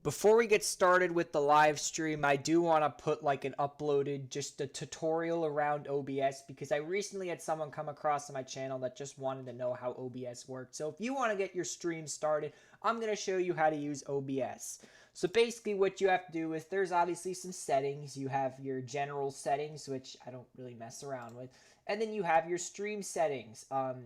Before we get started with the live stream, I do want to put like an uploaded, just a tutorial around OBS because I recently had someone come across on my channel that just wanted to know how OBS worked. So if you want to get your stream started, I'm going to show you how to use OBS. So basically what you have to do is there's obviously some settings. You have your general settings, which I don't really mess around with. And then you have your stream settings.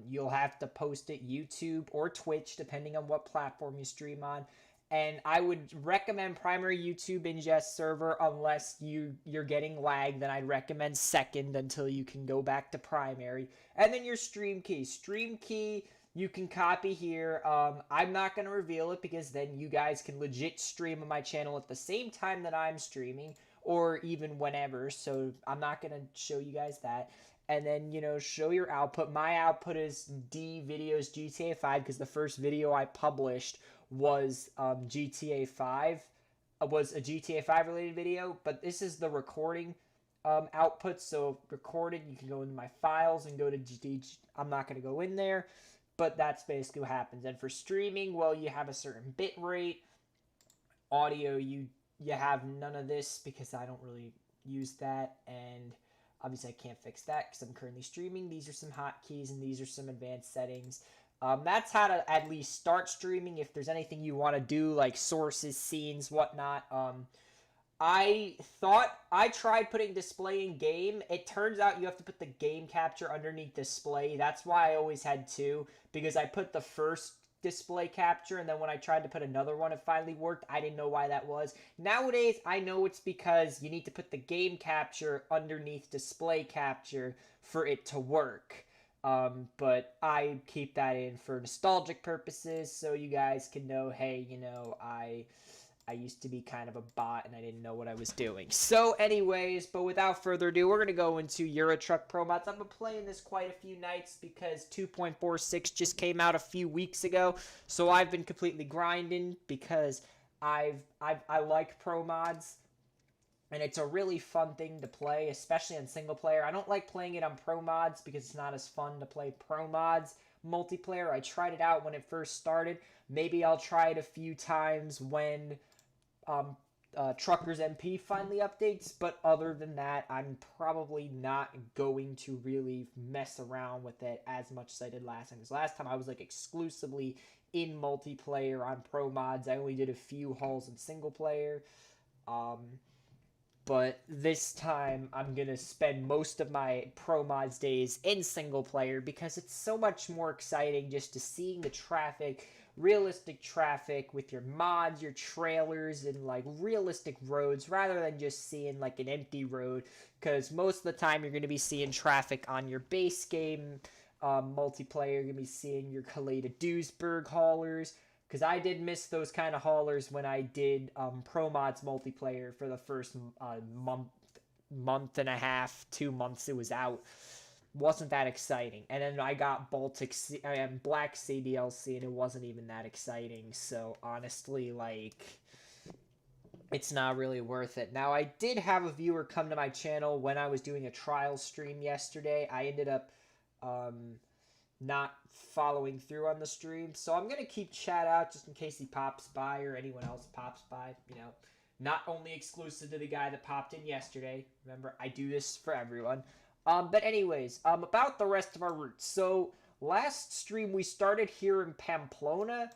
You'll have to post it YouTube or Twitch, depending on what platform you stream on. And I would recommend primary YouTube ingest server unless you're getting lag. Then I'd recommend second until you can go back to primary. And then your stream key. Stream key you can copy here. I'm not going to reveal it because then you guys can legit stream on my channel at the same time that I'm streaming or even whenever. So I'm not going to show you guys that. And then, you know, show your output. My output is D videos GTA 5 because the first video I published was GTA 5. Was a GTA 5 related video, but this is the recording output. So recorded, you can go into my files and go to I'm not going to go in there, but that's basically what happens. And for streaming, well, you have a certain bit rate. Audio, you have none of this because I don't really use that, and obviously I can't fix that because I'm currently streaming. These are some hotkeys and these are some advanced settings. That's how to at least start streaming. If there's anything you want to do, like sources, scenes, whatnot. I tried putting display in game. It turns out you have to put the game capture underneath display. That's why I always had two, because I put the first display capture and then when I tried to put another one, it finally worked. I didn't know why that was. Nowadays, I know it's because you need to put the game capture underneath display capture for it to work. But I keep that in for nostalgic purposes so you guys can know, hey, you know, I used to be kind of a bot and I didn't know what I was doing. So anyways, but without further ado, we're going to go into Euro Truck Promods. I've been playing this quite a few nights because 2.46 just came out a few weeks ago. So I've been completely grinding because I like Promods. And it's a really fun thing to play, especially on single player. I don't like playing it on Pro Mods because it's not as fun to play Pro Mods multiplayer. I tried it out when it first started. Maybe I'll try it a few times when Truckers MP finally updates. But other than that, I'm probably not going to really mess around with it as much as I did last time. Because last time I was like exclusively in multiplayer on Pro Mods. I only did a few hauls in single player. But this time, I'm going to spend most of my Pro Mods days in single player because it's so much more exciting just to seeing the traffic, realistic traffic with your mods, your trailers, and like realistic roads rather than just seeing like an empty road. Because most of the time, you're going to be seeing traffic on your base game multiplayer. You're going to be seeing your Calais to Duisburg haulers. Because I did miss those kind of haulers when I did Pro Mods multiplayer for the first month and a half, 2 months it was out. Wasn't that exciting. And then I got Black Sea DLC and it wasn't even that exciting. So honestly, like, it's not really worth it. Now, I did have a viewer come to my channel when I was doing a trial stream yesterday. I ended up not following through on the stream. So I'm going to keep chat out just in case he pops by or anyone else pops by. You know, not only exclusive to the guy that popped in yesterday. Remember, I do this for everyone. But anyways, about the rest of our routes. So last stream we started here in Pamplona.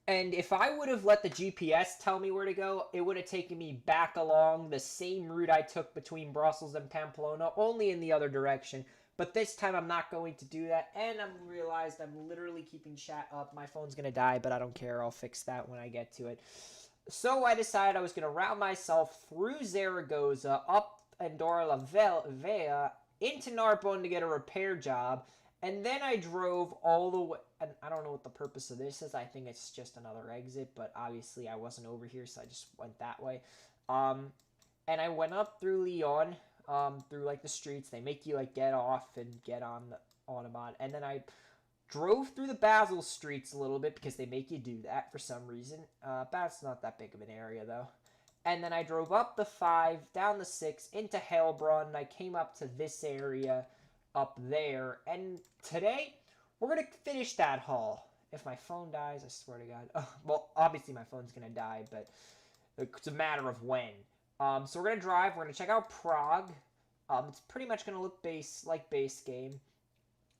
And if I would have let the GPS tell me where to go, it would have taken me back along the same route I took between Brussels and Pamplona, only in the other direction. But this time I'm not going to do that, and I realized I'm literally keeping chat up. My phone's going to die, but I don't care. I'll fix that when I get to it. So I decided I was going to route myself through Zaragoza, up Andorra la Vella, into Narbonne to get a repair job, and then I drove all the way, and I don't know what the purpose of this is. I think it's just another exit, but obviously I wasn't over here, so I just went that way. And I went up through Lyon, through like the streets. They make you like get off and get on the Autobahn. And then I drove through the Basel streets a little bit because they make you do that for some reason. That's not that big of an area though. And then I drove up the 5, down the 6, into Heilbronn, and I came up to this area up there. And today, we're going to finish that haul. if my phone dies, I swear to God. Oh, well, obviously my phone's gonna die, but it's a matter of when. So we're gonna drive. We're gonna check out Prague. It's pretty much gonna look like base game,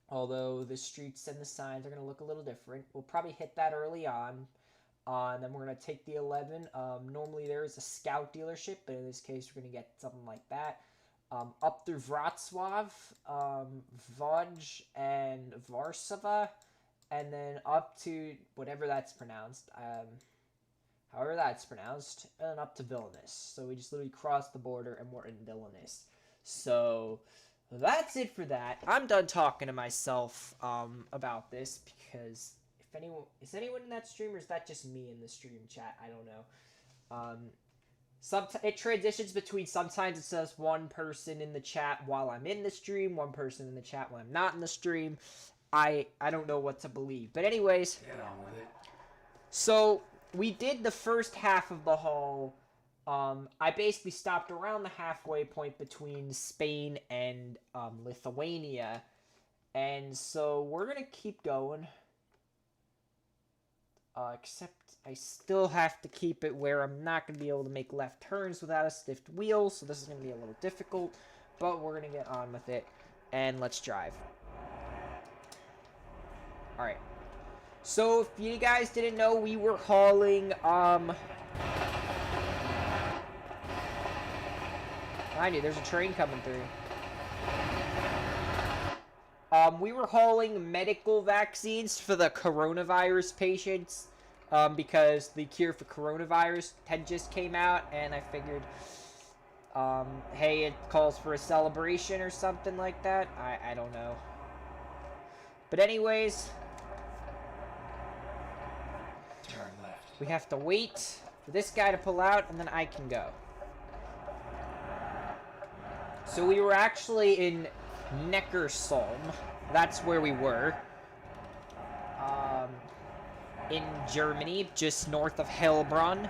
although the streets and the signs are gonna look a little different. We'll probably hit that early on. And then we're gonna take the 11. Normally there is a scout dealership, but in this case we're gonna get something like that. Up through Wrocław, Vodj, and Warsaw, and then up to whatever that's pronounced, however that's pronounced, and up to Vilnius. So we just literally crossed the border and we're in Vilnius. So that's it for that. I'm done talking to myself about this because if anyone is anyone in that stream, or is that just me in the stream chat? I don't know. It transitions between sometimes it says one person in the chat while I'm in the stream, one person in the chat when I'm not in the stream. I don't know what to believe. But anyways, get on with it. So we did the first half of the haul. I basically stopped around the halfway point between Spain and Lithuania. And so we're going to keep going. Except I still have to keep it where I'm not going to be able to make left turns without a stiffed wheel, so this is going to be a little difficult, but we're going to get on with it, and let's drive. Alright. So, if you guys didn't know, we were hauling, mind you, there's a train coming through. We were hauling medical vaccines for the coronavirus patients because the cure for coronavirus had just came out, and I figured, hey, it calls for a celebration or something like that. I don't know. But anyways, turn left. We have to wait for this guy to pull out, and then I can go. So we were actually in Neckarsulm. That's where we were. In Germany, just north of Heilbronn.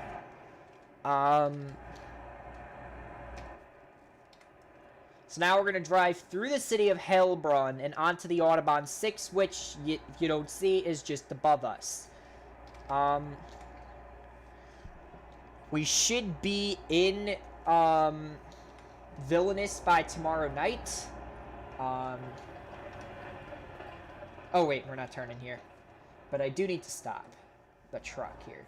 So now we're going to drive through the city of Heilbronn and onto the Autobahn 6, which you don't see is just above us. We should be in Vilnius by tomorrow night. Oh wait, we're not turning here. But I do need to stop the truck here.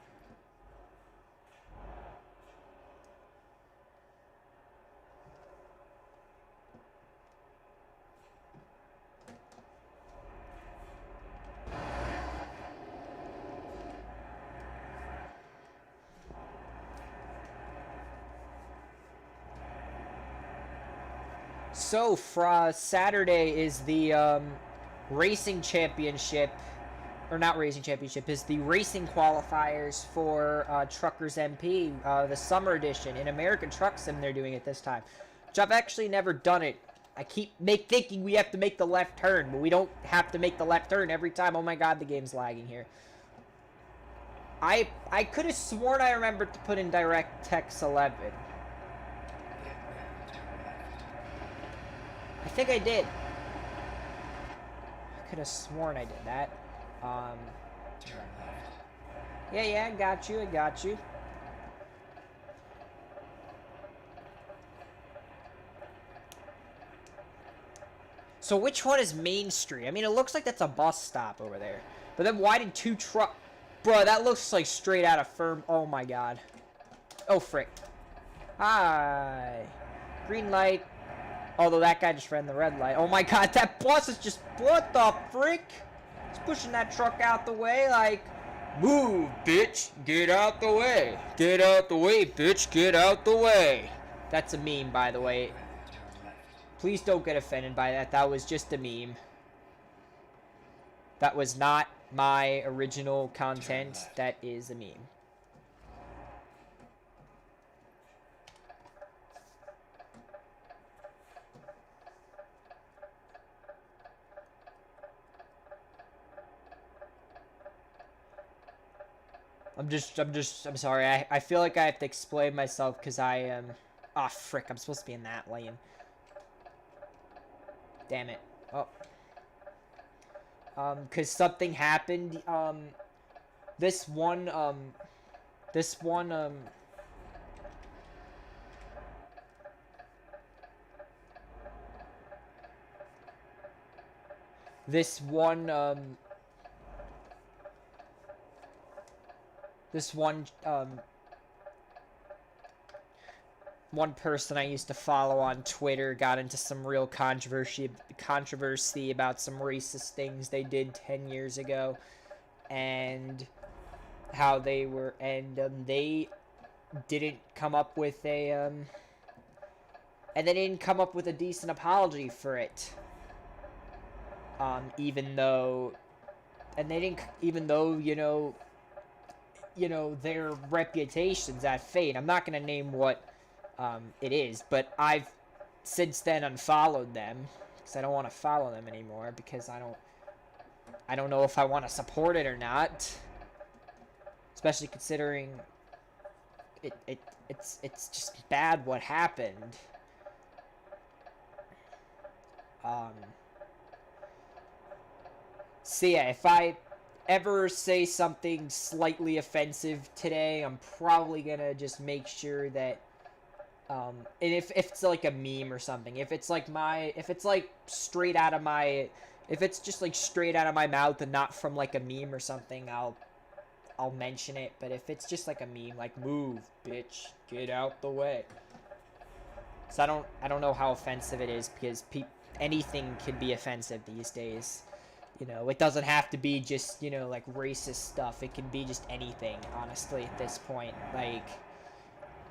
So, Saturday is the racing championship, or not racing championship, is the racing qualifiers for Truckers MP, the summer edition. In American Truck Sim, they're doing it this time, which I've actually never done it. I keep thinking we have to make the left turn, but we don't have to make the left turn every time. Oh my god, the game's lagging here. I could have sworn I remembered to put in DirectX 11. I think I did. I could have sworn I did that. Turn left. Yeah, I got you. So which one is Main Street? I mean, it looks like that's a bus stop over there. But then why did two truck... Bro, that looks like straight out of Firm... Oh my god. Oh, frick. Hi. Green light. Although that guy just ran the red light. Oh my god, that bus is just... What the frick? He's pushing that truck out the way like... Move, bitch. Get out the way. Get out the way, bitch. Get out the way. That's a meme, by the way. Please don't get offended by that. That was just a meme. That was not my original content. That is a meme. I'm sorry. I feel like I have to explain myself because I am... Ah, frick. I'm supposed to be in that lane. Damn it. Oh. Because something happened, this one, this one, this one, one person I used to follow on Twitter got into some real controversy about some racist things they did 10 years ago, and how they were, and they didn't come up with a decent apology for it. Even though their reputation's at fate. I'm not gonna name what it is, but I've since then unfollowed them because I don't want to follow them anymore, because I don't know if I want to support it or not, especially considering it's just bad what happened. So yeah, if I ever say something slightly offensive today, I'm probably gonna just make sure that and if it's like a meme or something, if it's like straight out of my, if it's just like straight out of my mouth and not from like a meme or something, I'll mention it. But if it's just like a meme, like "move, bitch, get out the way," so I don't know how offensive it is, because anything can be offensive these days. You know, it doesn't have to be just, you know, like racist stuff. It can be just anything, honestly, at this point. Like,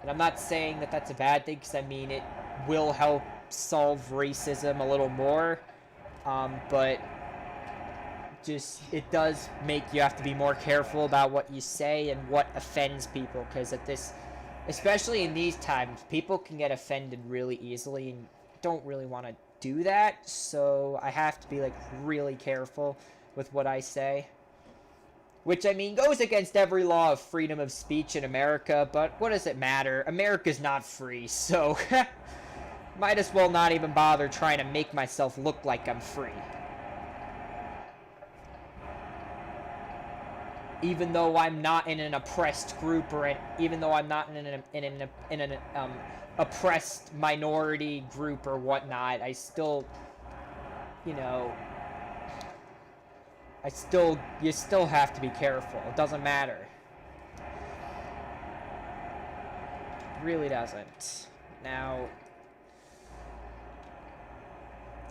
and I'm not saying that that's a bad thing, because I mean, it will help solve racism a little more. But just, it does make you have to be more careful about what you say and what offends people, because especially in these times, people can get offended really easily and don't really want to do that, so I have to be like really careful with what I say, which I mean goes against every law of freedom of speech in America, but what does it matter? America's not free, so might as well not even bother trying to make myself look like I'm free. Even though I'm not in an oppressed group, or even though I'm not in an oppressed minority group or whatnot, I still, you know, you still have to be careful. It doesn't matter. It really doesn't. Now,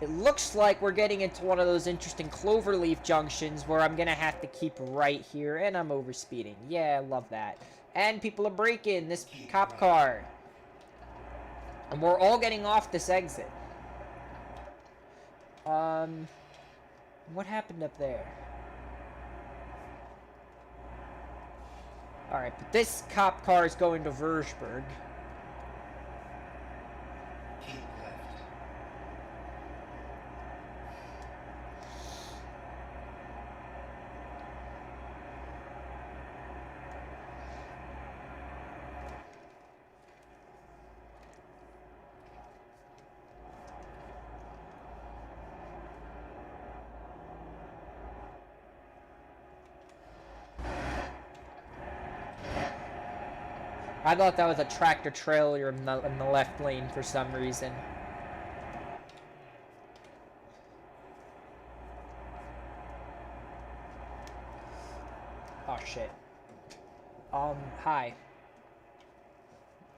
it looks like we're getting into one of those interesting cloverleaf junctions where I'm gonna have to keep right here, and I'm overspeeding. Yeah, I love that. And people are breaking this cop car. And we're all getting off this exit. What happened up there? Alright, but this cop car is going to Würzburg. I thought that was a tractor trailer in the left lane for some reason. Oh shit. Hi.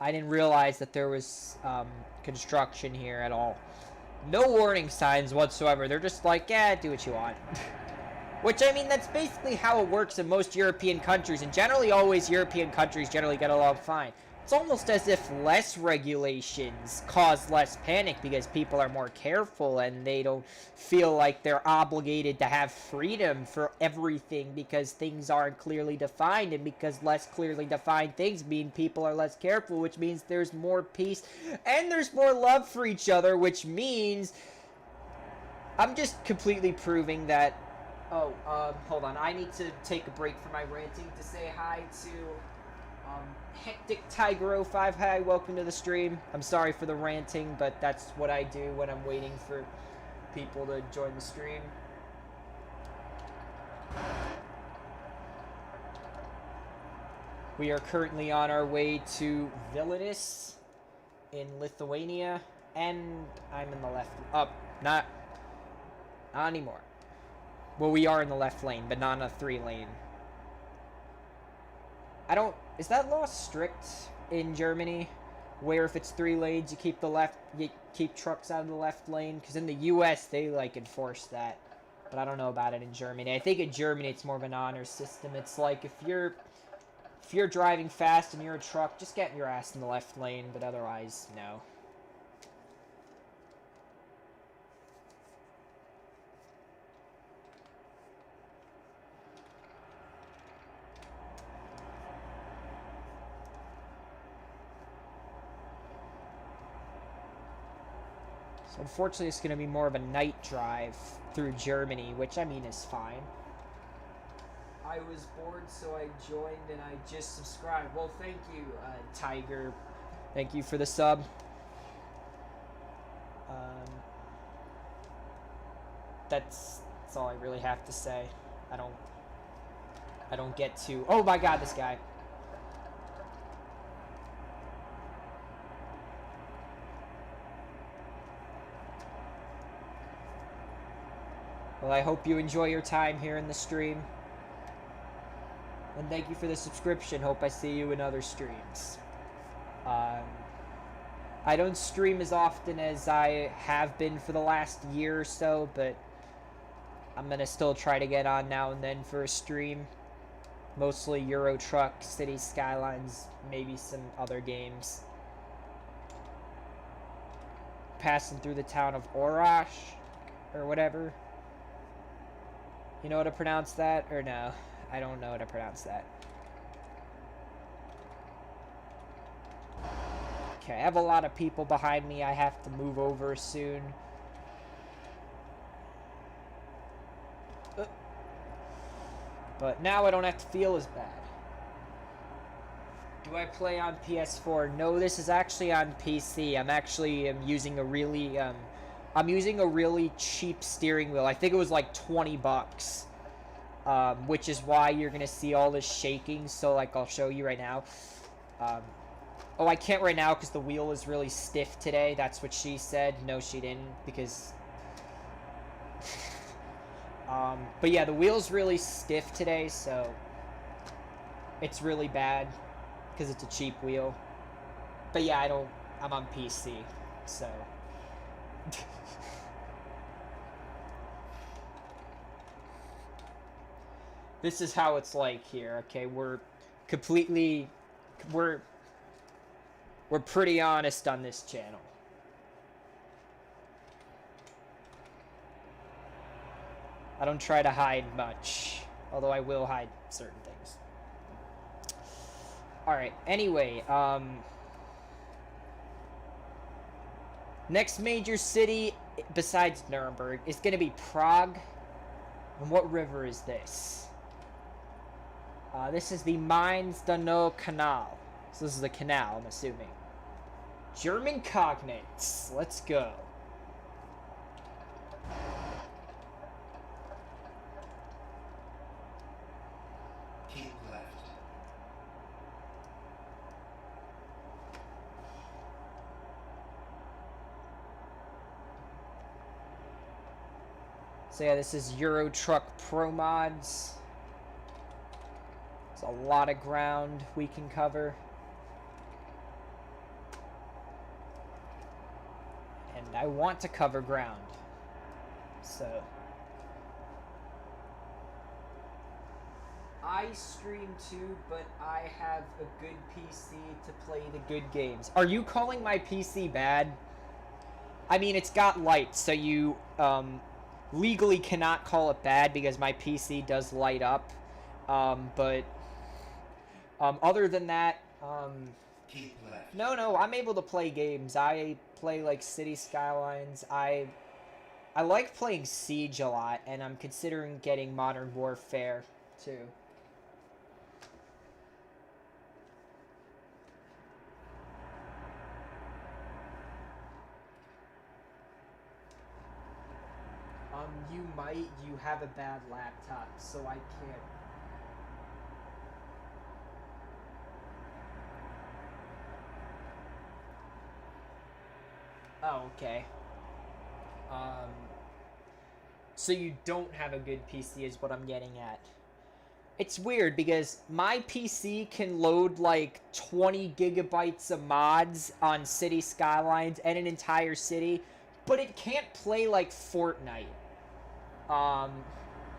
I didn't realize that there was construction here at all. No warning signs whatsoever. They're just like, yeah, do what you want. Which, I mean, that's basically how it works in most European countries, and generally always European countries generally get along fine. It's almost as if less regulations cause less panic, because people are more careful and they don't feel like they're obligated to have freedom for everything, because things aren't clearly defined, and because less clearly defined things mean people are less careful, which means there's more peace and there's more love for each other, which means I'm just completely proving that. Oh, hold on. I need to take a break from my ranting to say hi to, Hectic Tiger 05. Hi, welcome to the stream. I'm sorry for the ranting, but that's what I do when I'm waiting for people to join the stream. We are currently on our way to Vilnius in Lithuania, and I'm in the left. Not anymore. Well, we are in the left lane, but not in a 3-lane. Is that law strict in Germany? Where if it's 3 lanes, you keep trucks out of the left lane? Because in the U.S., they, like, enforce that. But I don't know about it in Germany. I think in Germany, it's more of an honor system. It's like, if you're driving fast and you're a truck, just get your ass in the left lane, but otherwise, no. So unfortunately, it's going to be more of a night drive through Germany, which, I mean, is fine. I was bored, so I joined and I just subscribed. Well, thank you, Tiger. Thank you for the sub. That's all I really have to say. I don't get to... Oh my god, this guy. Well, I hope you enjoy your time here in the stream. And thank you for the subscription. Hope I see you in other streams. I don't stream as often as I have been for the last year or so, but I'm going to still try to get on now and then for a stream. Mostly Euro Truck, City Skylines, maybe some other games. Passing through the town of Orash, or whatever. You know how to pronounce that, or no? I don't know how to pronounce that. Okay, I have a lot of people behind me. I have to move over soon. But now I don't have to feel as bad. Do I play on PS4? No, this is actually on PC. I'm actually using a really cheap steering wheel. I think it was like 20 bucks. Which is why you're gonna see all this shaking. So, like, I'll show you right now. Oh, I can't right now because the wheel is really stiff today. That's what she said. No, she didn't, because... but yeah, the wheel's really stiff today, so... It's really bad, because it's a cheap wheel. But yeah, I'm on PC, so... This is how it's like here, okay? We're pretty honest on this channel. I don't try to hide much, although I will hide certain things. Alright, anyway, next major city besides Nuremberg is going to be Prague. And what river is this? This is the Mainz-Donau Canal. So this is the canal, I'm assuming. German cognates. Let's go. Keep left. So yeah, this is Euro Truck Promods. There's a lot of ground we can cover. And I want to cover ground. So I stream too, but I have a good PC to play the good games. Are you calling my PC bad? I mean, it's got lights, so you legally cannot call it bad because my PC does light up. But other than that, Keep left. no, I'm able to play games. I play like City Skylines. I like playing Siege a lot, and I'm considering getting Modern Warfare too. You might. You have a bad laptop, so I can't. Oh, okay. Um, so you don't have a good PC is what I'm getting at. It's weird because my PC can load like 20 gigabytes of mods on City Skylines and an entire city, but it can't play like Fortnite. Um,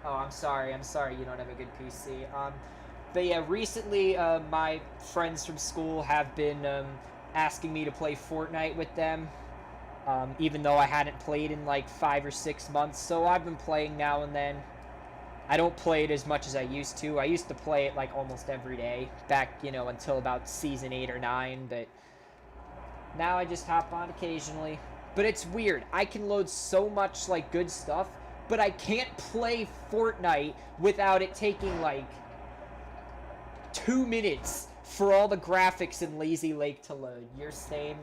oh, I'm sorry. I'm sorry you don't have a good PC. But yeah, recently my friends from school have been asking me to play Fortnite with them, even though I hadn't played in like 5 or 6 months. So I've been playing now and then. I don't play it as much as I used to. I used to play it like almost every day back, until about season 8 or 9, but now I just hop on occasionally. But it's weird. I can load so much like good stuff, but I can't play Fortnite without it taking like 2 minutes for all the graphics in Lazy Lake to load. You're saying.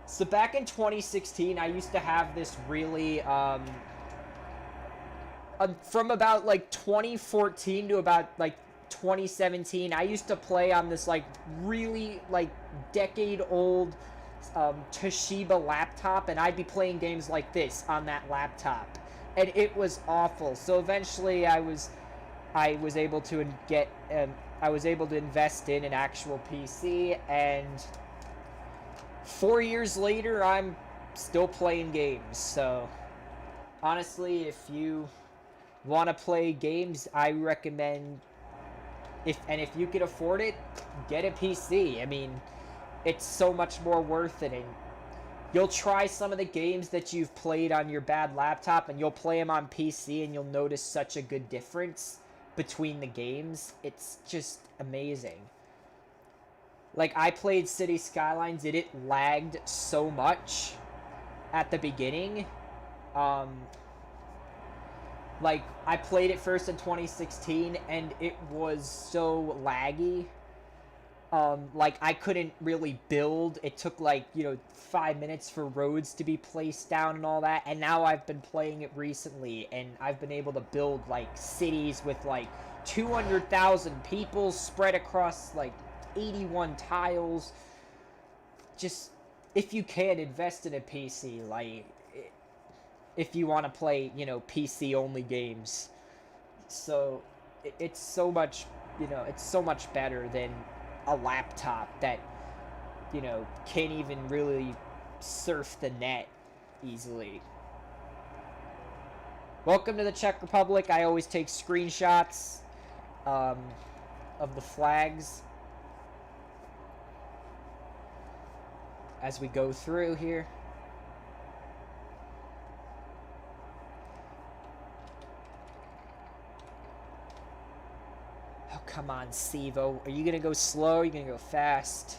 So back in 2016, I used to have this really, from about like 2014 to about like 2017, I used to play on this like really like decade old Toshiba laptop, and I'd be playing games like this on that laptop, and it was awful. So eventually, I was able to I was able to invest in an actual PC, and 4 years later, I'm still playing games. So honestly, if you want to play games, I recommend if you could afford it, get a PC. I mean, it's so much more worth it, and you'll try some of the games that you've played on your bad laptop, and you'll play them on PC, and you'll notice such a good difference between the games. It's just amazing. Like, I played City Skylines, and it lagged so much at the beginning. Like, I played it first in 2016, and it was so laggy. Like, I couldn't really build. It took, like, 5 minutes for roads to be placed down and all that. And now I've been playing it recently, and I've been able to build, like, cities with, like, 200,000 people spread across, like, 81 tiles. Just, if you can, invest in a PC. Like, if you want to play, PC only games. So it's so much, it's so much better than a laptop that, can't even really surf the net easily. Welcome to the Czech Republic. I always take screenshots of the flags as we go through here. Oh, come on, Sivo. Are you going to go slow or are you going to go fast?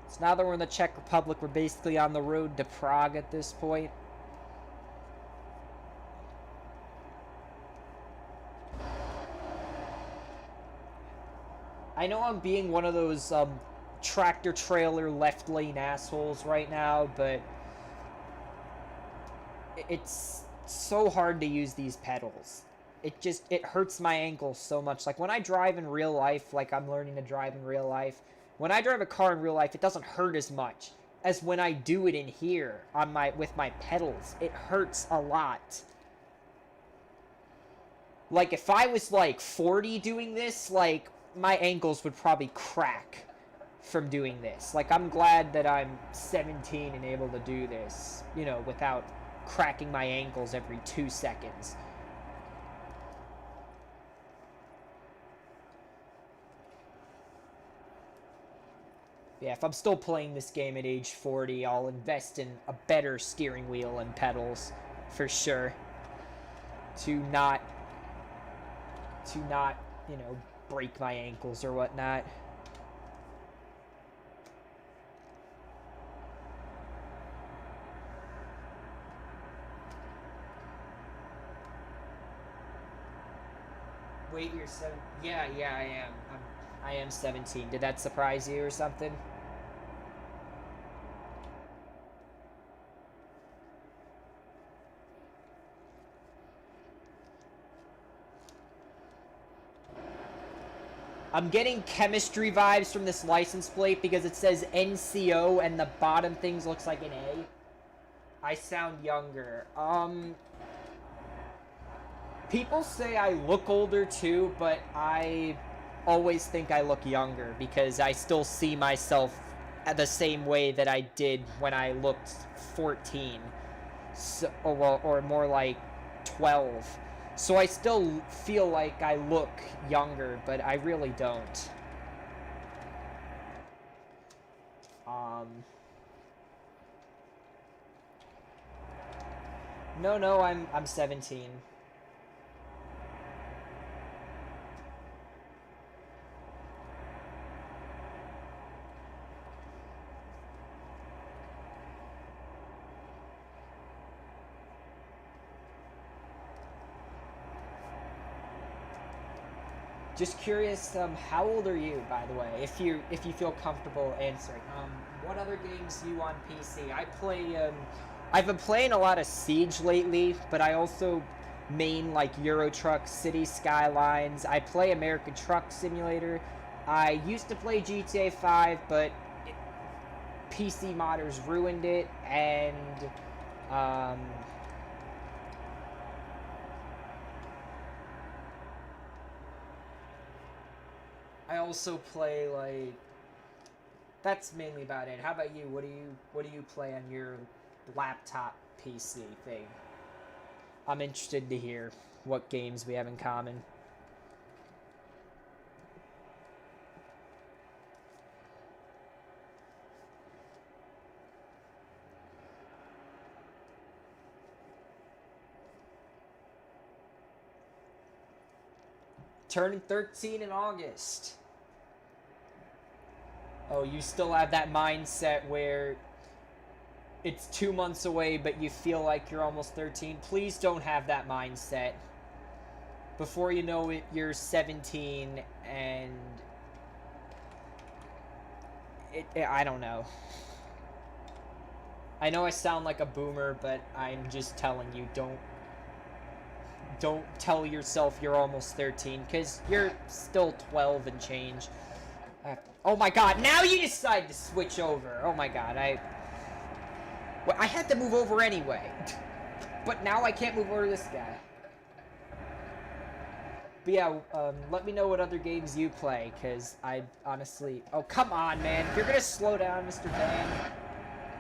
So now that we're in the Czech Republic, we're basically on the road to Prague at this point. I know I'm being one of those tractor trailer left lane assholes right now, but it's so hard to use these pedals. It hurts my ankles so much. Like, when I drive in real life, like I'm learning to drive in real life, when I drive a car in real life, it doesn't hurt as much as when I do it in here on with my pedals. It hurts a lot. Like, if I was like 40 doing this, like, my ankles would probably crack from doing this. Like, I'm glad that I'm 17 and able to do this, without cracking my ankles every 2 seconds. Yeah, if I'm still playing this game at age 40, I'll invest in a better steering wheel and pedals for sure to not break my ankles or whatnot. Wait, you're 7. Yeah, I am. I am 17. Did that surprise you or something? I'm getting chemistry vibes from this license plate because it says NCO and the bottom things looks like an A. I sound younger. People say I look older too, but I always think I look younger because I still see myself the same way that I did when I looked 14. So, or more like 12. So I still feel like I look younger, but I really don't. No, I'm 17. Just curious, how old are you, by the way, if you feel comfortable answering? What other games do you on PC? I've been playing a lot of Siege lately, but I also main like Euro Truck, City Skylines. I play American Truck Simulator. I used to play GTA 5, but PC modders ruined it, and I also play like, that's mainly about it. How about you? What do you play on your laptop PC thing? I'm interested to hear what games we have in common. Turning 13 in August. Oh, you still have that mindset where it's 2 months away, but you feel like you're almost 13. Please don't have that mindset. Before you know it, you're 17, and I don't know. I know I sound like a boomer, but I'm just telling you, don't tell yourself you're almost 13, because you're still 12 and change. Oh my god, now you decide to switch over. Oh my god, well, I had to move over anyway. But now I can't move over to this guy. But yeah, let me know what other games you play, because I honestly... Oh, come on, man. If you're gonna slow down, Mr. Van.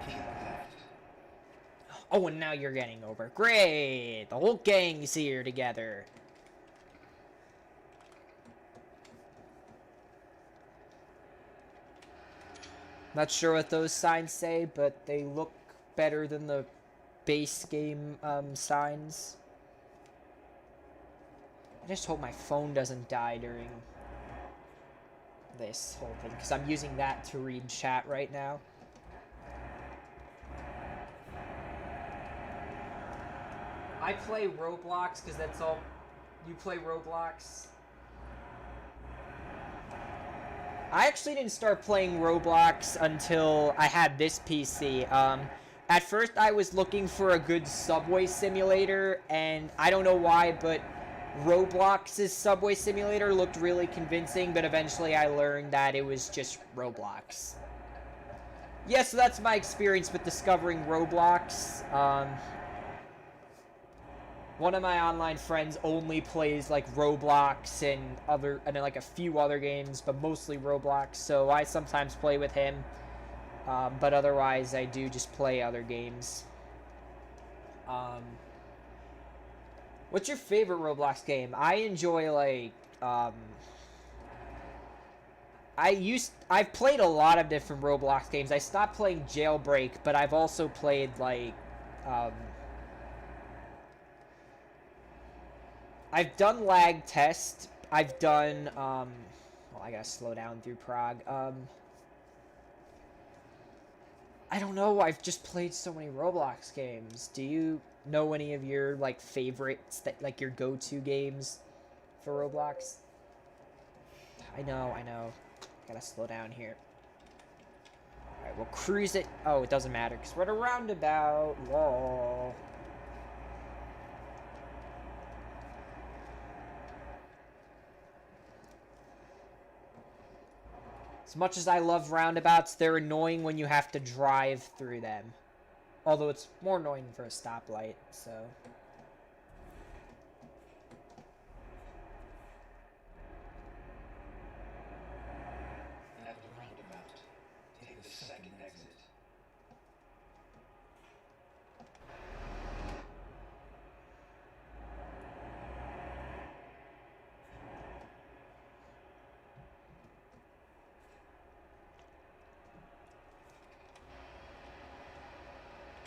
Keep left. Oh, and now you're getting over. Great! The whole gang's here together. Not sure what those signs say, but they look better than the base game signs. I just hope my phone doesn't die during this whole thing, because I'm using that to read chat right now. I play Roblox because that's all. You play Roblox? I actually didn't start playing Roblox until I had this PC. At first I was looking for a good subway simulator, and I don't know why, but Roblox's Subway Simulator looked really convincing, but eventually I learned that it was just Roblox. Yeah, so that's my experience with discovering Roblox. One of my online friends only plays like Roblox and like a few other games, but mostly Roblox, so I sometimes play with him. But otherwise I do just play other games. What's your favorite Roblox game? I enjoy, like, I've played a lot of different Roblox games. I stopped playing Jailbreak, but I've also played, like, I've done Lag Test. I've done, well, I gotta slow down through Prague. I don't know, I've just played so many Roblox games. Do you know any of your, like, favorites, that, like, your go-to games? for Roblox. I know. Gotta slow down here. Alright, we'll cruise it. Oh, it doesn't matter, because we're at a roundabout. Lol. As much as I love roundabouts, they're annoying when you have to drive through them. Although it's more annoying for a stoplight, so... At the roundabout, take the second exit.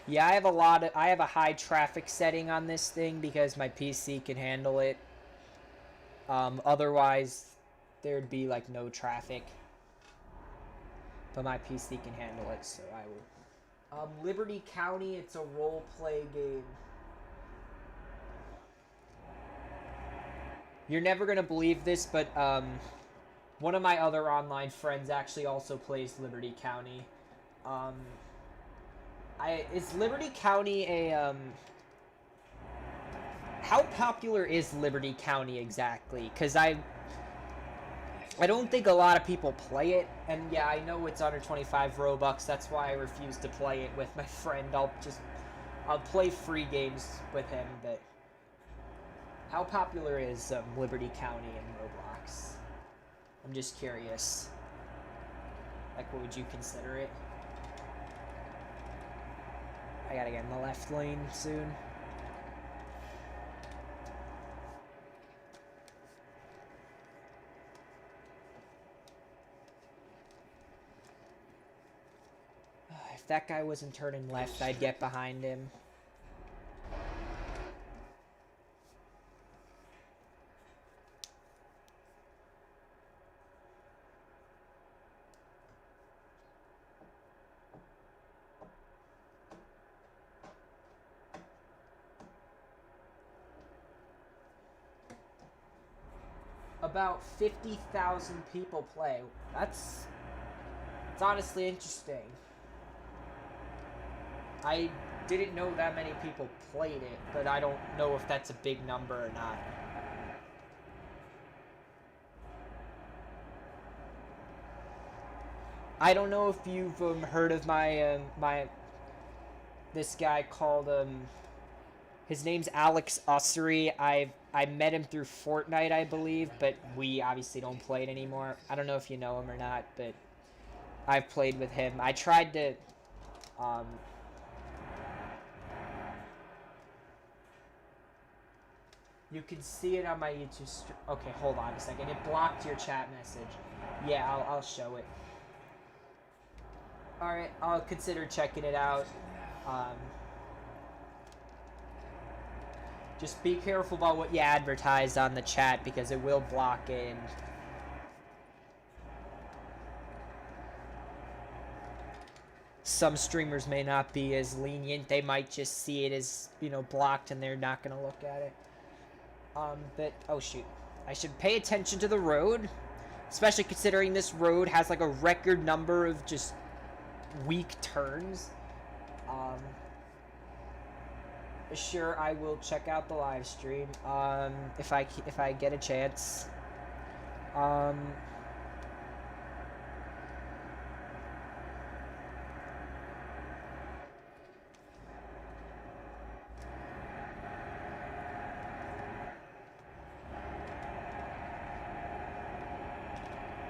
Yeah, I have a high traffic setting on this thing because my PC can handle it. Otherwise, there'd be like no traffic. But my PC can handle it, so I will. Liberty County, it's a role-play game. You're never gonna believe this, but one of my other online friends actually also plays Liberty County. Is Liberty County a how popular is Liberty County exactly? Because I don't think a lot of people play it, and yeah, I know it's under 25 Robux. That's why I refuse to play it with my friend. I'll play free games with him. But how popular is Liberty County in Roblox? I'm just curious. Like, what would you consider it? I gotta get in the left lane soon. If that guy wasn't turning left, I'd get behind him. About 50,000 people play. It's honestly interesting. I didn't know that many people played it, but I don't know if that's a big number or not. I don't know if you've heard of this guy called his name's Alex Ussery. I met him through Fortnite, I believe, but we obviously don't play it anymore. I don't know if you know him or not, but I've played with him. I tried to you can see it on my YouTube stream. Okay, hold on a second. It blocked your chat message. Yeah, I'll show it. Alright, I'll consider checking it out. Just be careful about what you advertise on the chat because it will block it. Some streamers may not be as lenient. They might just see it as, blocked and they're not going to look at it. But, oh shoot. I should pay attention to the road. Especially considering this road has like a record number of just weak turns. Sure, I will check out the live stream, if I get a chance.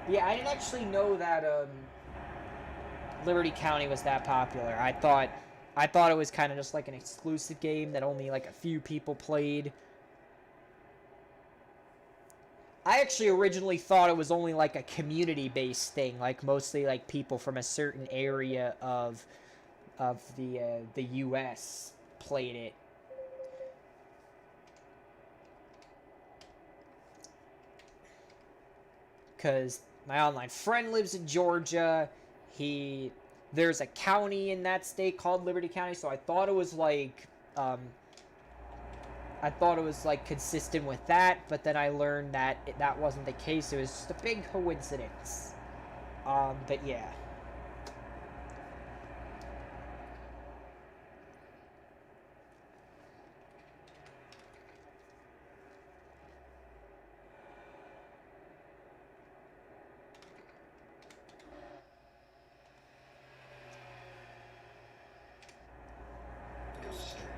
Yeah, I didn't actually know that, Liberty County was that popular. I thought it was kind of just like an exclusive game that only like a few people played. I actually originally thought it was only like a community-based thing, like mostly like people from a certain area of the U.S. played it. Because my online friend lives in Georgia. There's a county in that state called Liberty County, so I thought it was like I thought it was like consistent with that, but then I learned that that wasn't the case. It was just a big coincidence. But yeah. Go straight.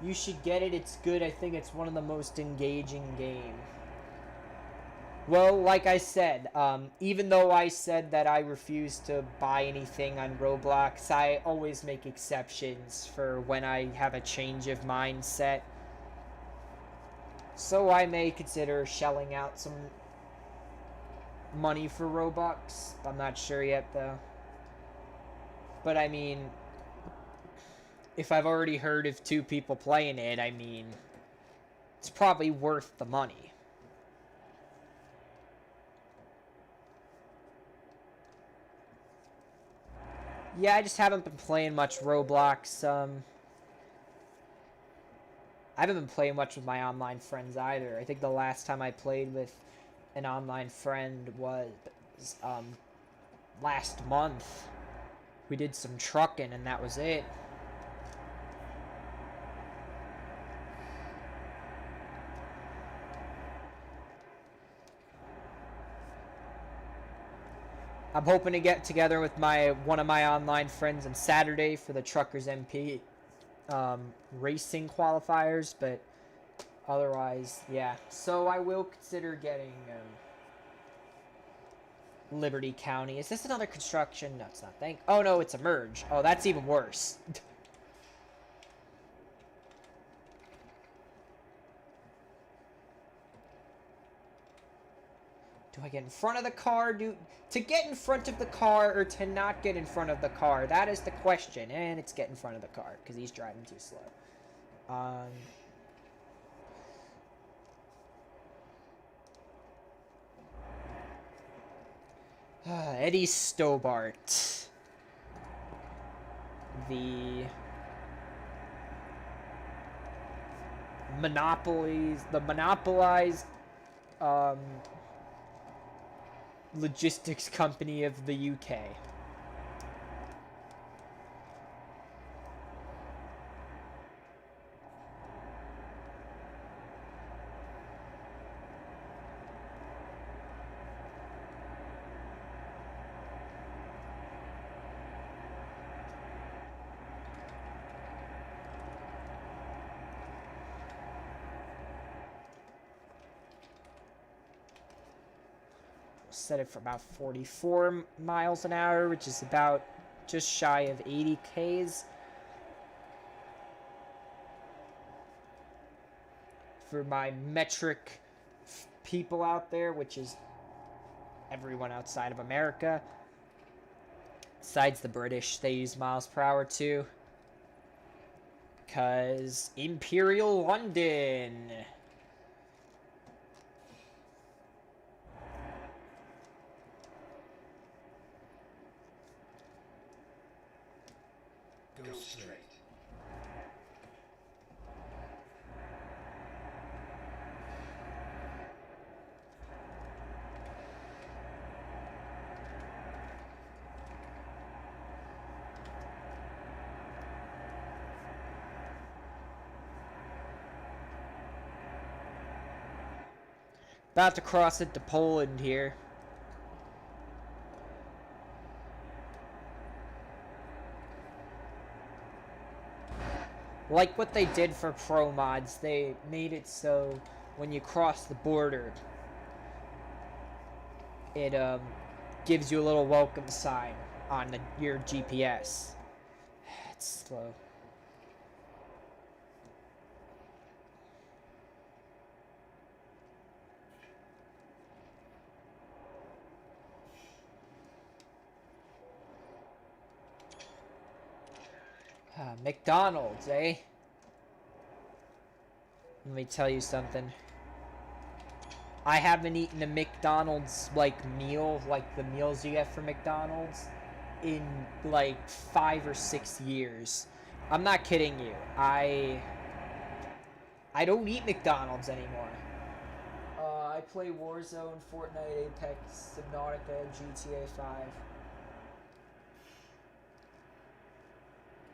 You should get it. It's good. I think it's one of the most engaging game. Well, like I said, even though I said that I refuse to buy anything on Roblox, I always make exceptions for when I have a change of mindset. So I may consider shelling out some money for Robux. I'm not sure yet, though. But I mean, if I've already heard of 2 people playing it, I mean, it's probably worth the money. Yeah, I just haven't been playing much Roblox. I haven't been playing much with my online friends either. I think the last time I played with an online friend was last month. We did some trucking and that was it. I'm hoping to get together with one of my online friends on Saturday for the Truckers MP racing qualifiers, but otherwise, yeah. So I will consider getting Liberty County. Is this another construction? No, it's not. Oh no, it's a merge. Oh, that's even worse. Do I get in front of the car? To get in front of the car or to not get in front of the car? That is the question. And it's get in front of the car because he's driving too slow. Eddie Stobart. The monopolized logistics company of the UK. Set it for about 44 miles an hour, which is about just shy of 80 Ks. For my metric people out there, which is everyone outside of America. Besides the British, they use miles per hour too. Because Imperial London. Go straight. About to cross into Poland here. Like what they did for Promods, they made it so when you cross the border, it gives you a little welcome sign on your GPS. It's slow. McDonald's, eh? Let me tell you something. I haven't eaten a McDonald's, like, meal, like the meals you get from McDonald's, in, like, 5 or 6 years. I'm not kidding you. I don't eat McDonald's anymore. I play Warzone, Fortnite, Apex, Subnautica, GTA 5.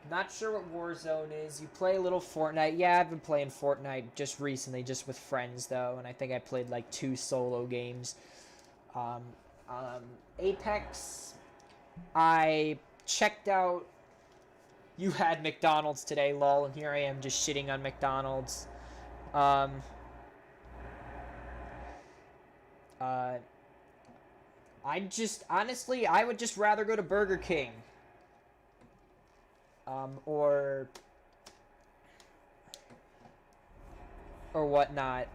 Not sure what Warzone is. You play a little Fortnite. Yeah, I've been playing Fortnite just recently, just with friends, though. And I think I played, like, 2 solo games. Um, Apex, I checked out... You had McDonald's today, lol, and here I am just shitting on McDonald's. Honestly, I would just rather go to Burger King. Or whatnot.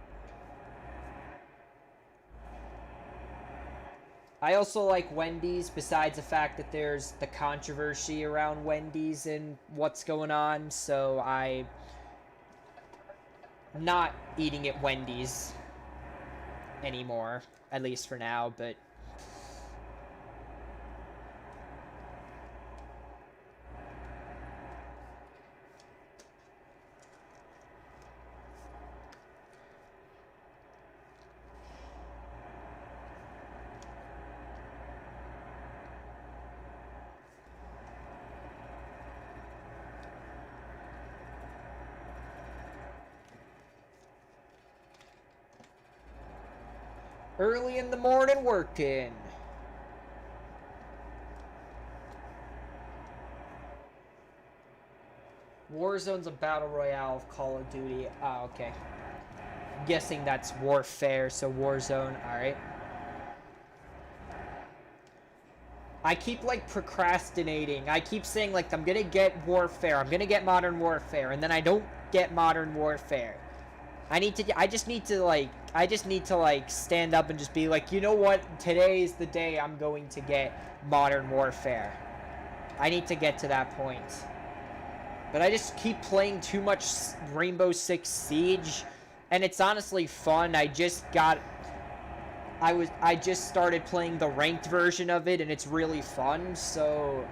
I also like Wendy's, besides the fact that there's the controversy around Wendy's and what's going on, so I'm not eating at Wendy's anymore, at least for now, but... Early in the morning working. Warzone's a battle royale of Call of Duty. Ah, okay. I'm guessing that's Warfare, so Warzone. Alright. I keep, like, procrastinating. I keep saying, like, I'm gonna get Warfare. I'm gonna get Modern Warfare. And then I don't get Modern Warfare. I just need to, like, stand up and just be like, you know what? Today is the day I'm going to get Modern Warfare. I need to get to that point. But I just keep playing too much Rainbow Six Siege, and it's honestly fun. I just started playing the ranked version of it, and it's really fun, so...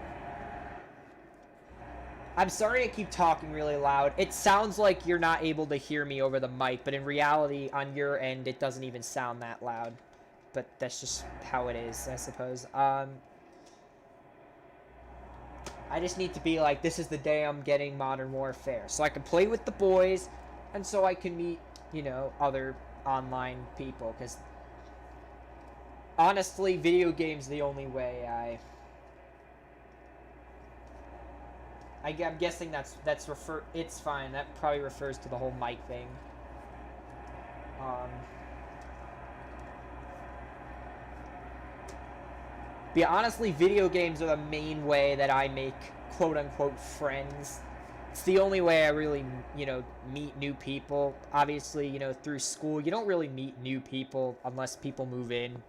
I'm sorry I keep talking really loud. It sounds like you're not able to hear me over the mic, but in reality, on your end, it doesn't even sound that loud. But that's just how it is, I suppose. I just need to be like, this is the day I'm getting Modern Warfare. So I can play with the boys, and so I can meet, you know, other online people. Because, honestly, video games are the only way I'm guessing it's fine. That probably refers to the whole mic thing. But yeah, honestly, video games are the main way that I make quote-unquote friends. It's the only way I really, you know, meet new people. Obviously, you know, through school, you don't really meet new people unless people move in.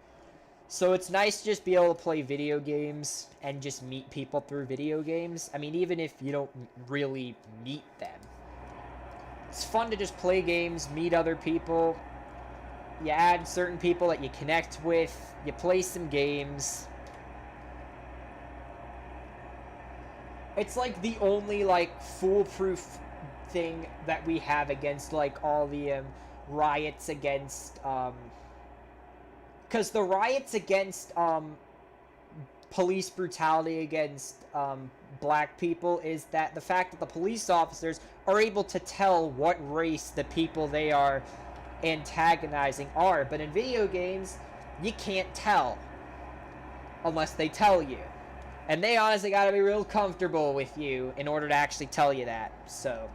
So it's nice to just be able to play video games and just meet people through video games. I mean, even if you don't really meet them. It's fun to just play games, meet other people. You add certain people that you connect with. You play some games. It's like the only, like, foolproof thing that we have against, like, all the riots against... Because the riots against police brutality against black people is that the fact that the police officers are able to tell what race the people they are antagonizing are. But in video games, you can't tell unless they tell you. And they honestly gotta be real comfortable with you in order to actually tell you that, so...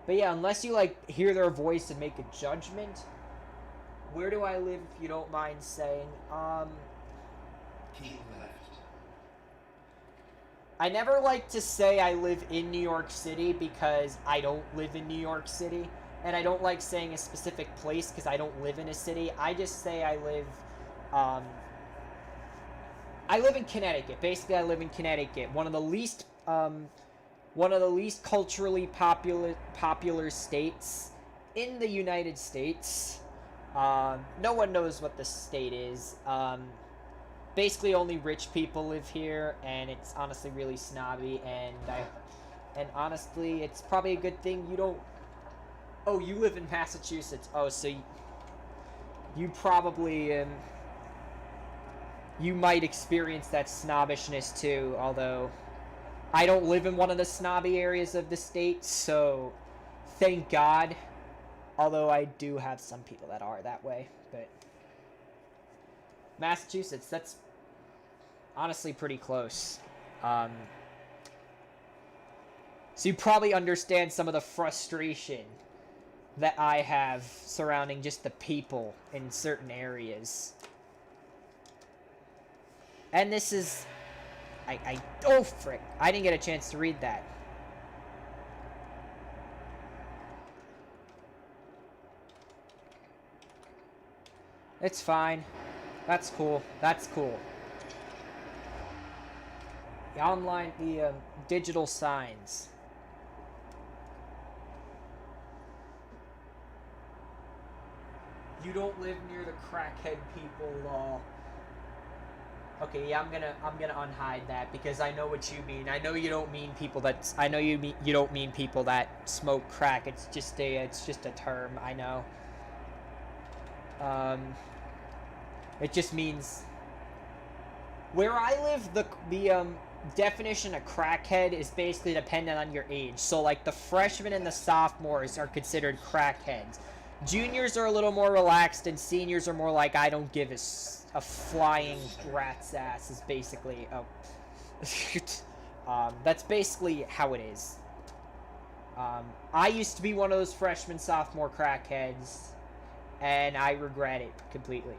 But yeah, unless you, like, hear their voice and make a judgment, where do I live, if you don't mind saying? Keep left. I never like to say I live in New York City because I don't live in New York City. and I don't like saying a specific place because I don't live in a city. I just say I live in Connecticut. Basically, I live in Connecticut, one of the least culturally popular states in the United States. No one knows what the state is. Basically, only rich people live here, and it's honestly really snobby. And honestly, it's probably a good thing you don't. Oh, you live in Massachusetts. Oh, so you probably you might experience that snobbishness too. Although I don't live in one of the snobby areas of the state, so thank God. Although I do have some people that are that way, but Massachusetts, that's honestly pretty close. So you probably understand some of the frustration that I have surrounding just the people in certain areas. And this is... oh, frick. I didn't get a chance to read that. It's fine. That's cool. That's cool. The digital signs. You don't live near the crackhead people, Okay, yeah, I'm gonna unhide that because I know what you mean. I know you don't mean people that you don't mean people that smoke crack. It's just a term. I know. It just means where I live. The definition of crackhead is basically dependent on your age. So like the freshmen and the sophomores are considered crackheads. Juniors are a little more relaxed, and seniors are more like, I don't give a flying rat's ass, is basically... that's basically how it is. I used to be one of those freshman, sophomore crackheads, and I regret it completely.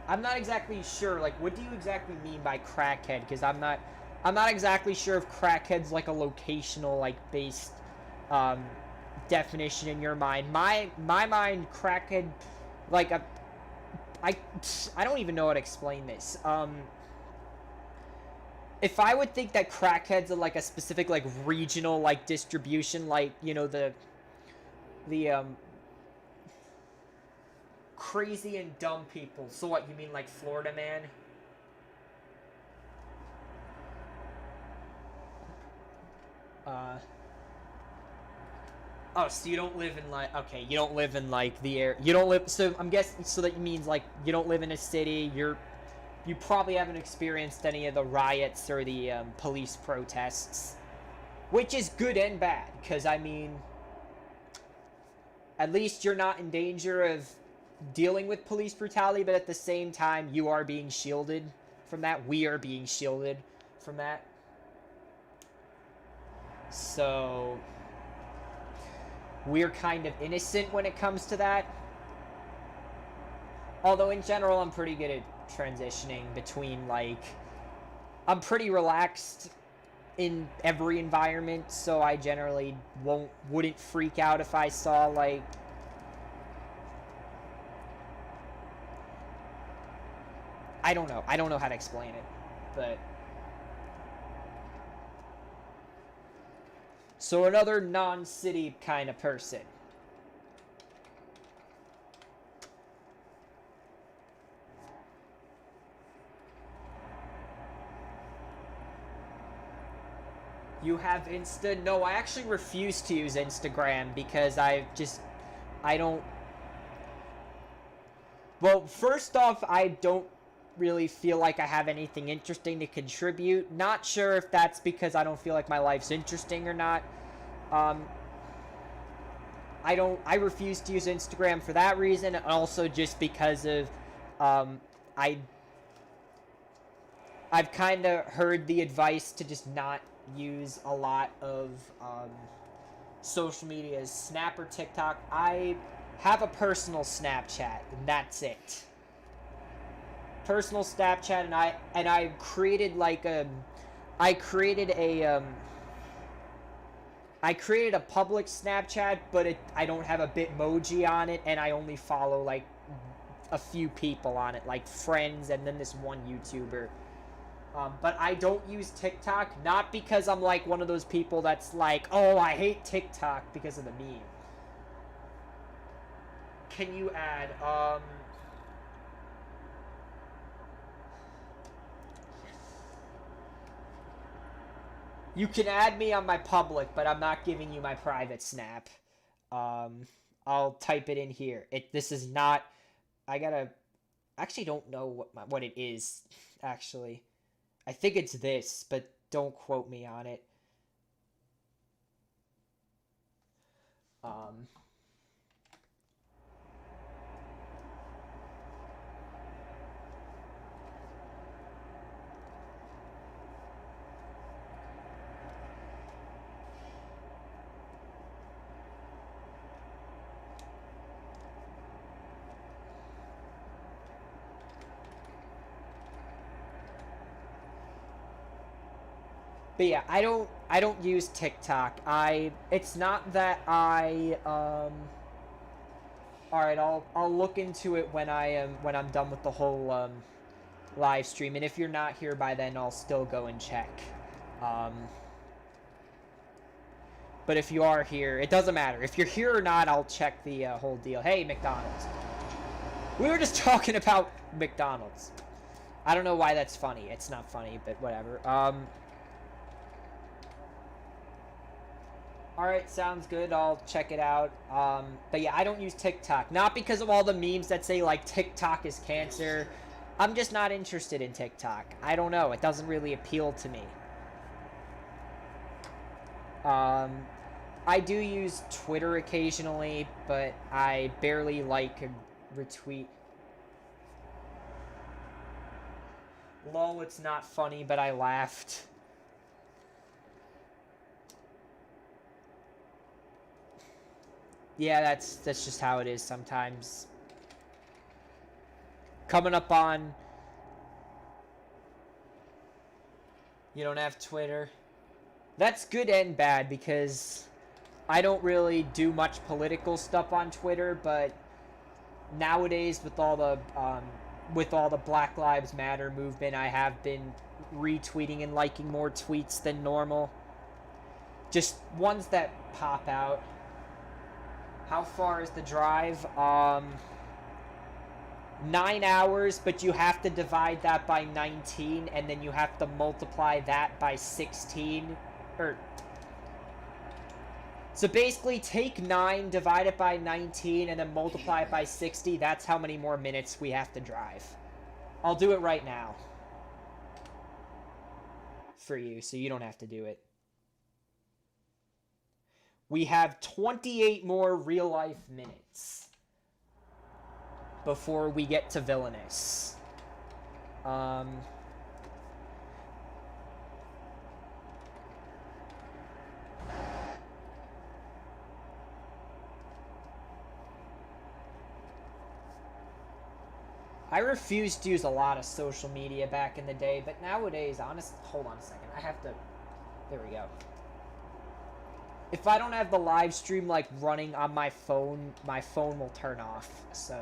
I'm not exactly sure, like, what do you exactly mean by crackhead? Because I'm not exactly sure if crackhead's like a locational, like, based, definition in your mind. My mind, crackhead, like, I don't even know how to explain this. If I would think that crackheads are, like, a specific, like, regional, like, distribution, like, you know, the crazy and dumb people. So what, you mean like Florida Man? Oh, so you don't live in like, okay, you don't live in like the air, you don't live, so I'm guessing, so that means like, you don't live in a city, you probably haven't experienced any of the riots or the, police protests. Which is good and bad, because I mean, at least you're not in danger of dealing with police brutality, but at the same time, you are being shielded from that. We are being shielded from that. So, we're kind of innocent when it comes to that. Although, in general, I'm pretty good at transitioning between, like... I'm pretty relaxed in every environment, so I generally wouldn't freak out if I saw, like... I don't know. I don't know how to explain it, but... So another non-city kind of person. You have Insta? No, I actually refuse to use Instagram because I don't... Well, first off, I don't really feel like I have anything interesting to contribute. Not sure if that's because I don't feel like my life's interesting or not. I refuse to use Instagram for that reason, and also just because of, I've kind of heard the advice to just not use a lot of, social media is Snap or TikTok. I have a personal Snapchat, and that's it. Personal Snapchat, and I created like I created a I created a public Snapchat, but I don't have a Bitmoji on it, and I only follow like a few people on it, like friends, and then this one YouTuber. But I don't use TikTok, not because I'm like one of those people that's like, oh, I hate TikTok because of the meme. Can you add, you can add me on my public, but I'm not giving you my private Snap. I'll type it in here. This is not, I gotta, actually don't know what it is, actually. I think it's this, but don't quote me on it. But yeah, I don't use TikTok. It's not that all right, I'll look into it when I'm done with the whole live stream, and if you're not here by then, I'll still go and check. But if you are here, it doesn't matter. If you're here or not, I'll check the whole deal. Hey, McDonald's. We were just talking about McDonald's. I don't know why that's funny. It's not funny, but whatever. Alright, sounds good. I'll check it out. But yeah, I don't use TikTok. Not because of all the memes that say, like, TikTok is cancer. I'm just not interested in TikTok. I don't know. It doesn't really appeal to me. I do use Twitter occasionally, but I barely like and retweet. Lol, it's not funny, but I laughed. Yeah, that's just how it is sometimes. Coming up on... You don't have Twitter? That's good and bad, because I don't really do much political stuff on Twitter, but nowadays with all the Black Lives Matter movement, I have been retweeting and liking more tweets than normal. Just ones that pop out. How far is the drive? 9 hours, but you have to divide that by 19, and then you have to multiply that by 16. So basically, take 9, divide it by 19, and then multiply it by 60. That's how many more minutes we have to drive. I'll do it right now. For you, so you don't have to do it. We have 28 more real-life minutes before we get to Vilinuis. I refused to use a lot of social media back in the day, but nowadays, hold on a second. I have to... There we go. If I don't have the live stream, like, running on my phone will turn off, so...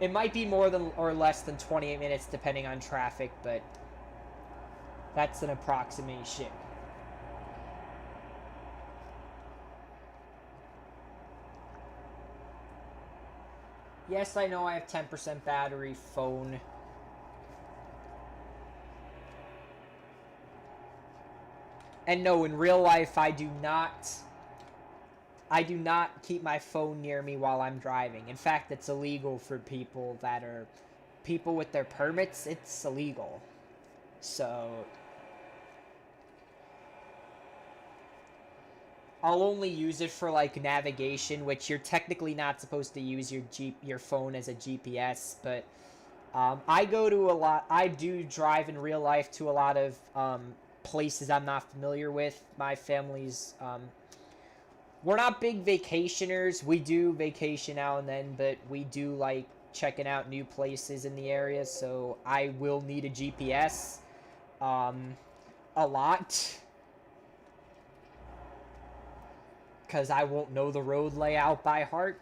It might be more than or less than 28 minutes depending on traffic, but that's an approximation. Yes, I know I have 10% battery phone. And no, in real life, I do not keep my phone near me while I'm driving. In fact, it's illegal for people with their permits. It's illegal. So I'll only use it for like navigation, which you're technically not supposed to use your phone as a GPS. But I go to a lot. I do drive in real life to a lot of places I'm not familiar with. My family's we're not big vacationers. We do vacation now and then, but we do like checking out new places in the area. So I will need a GPS a lot. Because I won't know the road layout by heart.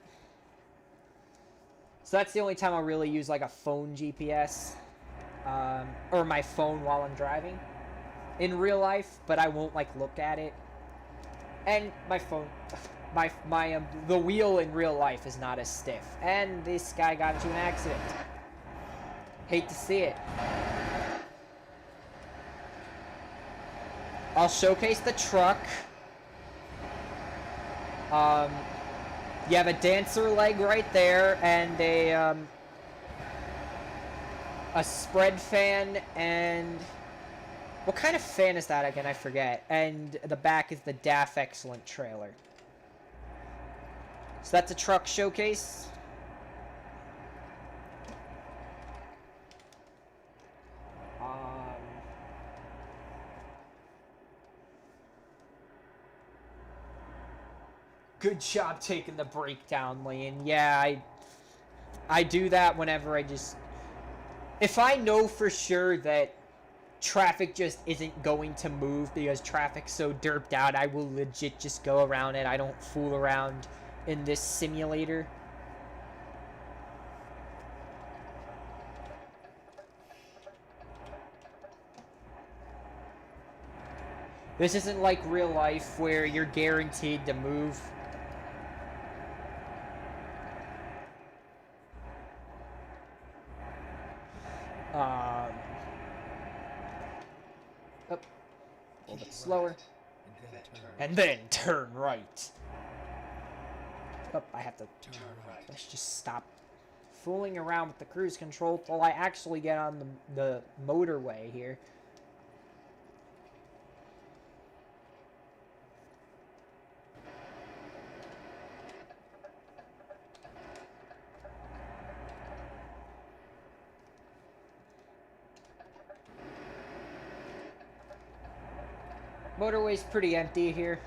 So that's the only time I'll really use like a phone GPS. Or my phone while I'm driving. In real life, but I won't like look at it. And my phone, the wheel in real life is not as stiff. And this guy got into an accident. Hate to see it. I'll showcase the truck. You have a dancer leg right there, and a spread fan, and what kind of fan is that again? I forget. And the back is the DAF Excellent trailer. So that's a truck showcase. Good job taking the breakdown lane. Yeah, I do that whenever if I know for sure that traffic just isn't going to move because traffic's so derped out, I will legit just go around it. I don't fool around in this simulator. This isn't like real life where you're guaranteed to move. A little bit slower. And then turn right. Oh, I have to turn right. Let's just stop fooling around with the cruise control till I actually get on the motorway here. Motorway's pretty empty here.